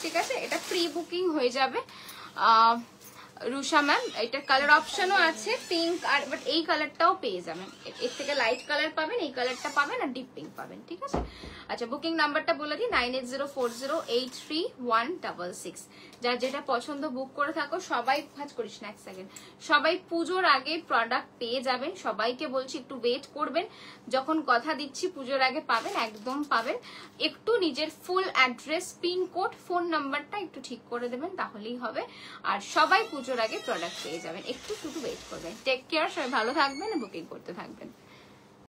ঠিক আছে, এটা প্রি বুকিং হয়ে যাবে। রুষা ম্যাম, এটা কালার অপশনও আছে পিঙ্ক, আর বাট এই কালারটাও পেয়ে যাবেন, এর থেকে লাইট কালার পাবেন, এই কালারটা পাবেন, আর ডিপ পিঙ্ক পাবেন, ঠিক আছে। আচ্ছা, বুকিং নাম্বারটা বলে দিই, 9804083166। যার যেটা পছন্দ বুক করে থাকো। সবাই কাজ করিস না, এক সেকেন্ড, সবাই পুজোর আগে প্রোডাক্ট পেয়ে যাবেন। সবাইকে বলছি একটু ওয়েট করবেন, যখন কথা দিচ্ছি পুজোর আগে পাবেন, একদম পাবেন। একটু নিজের ফুল অ্যাড্রেস, পিনকোড, ফোন নাম্বারটা একটু ঠিক করে দেবেন, তাহলেই হবে। আর সবাই পুজোর আগে প্রোডাক্ট পেয়ে যাবেন, একটু ওয়েট করবেন। টেক কেয়ার, সবাই ভালো থাকবেন, বুকিং করতে থাকবেন।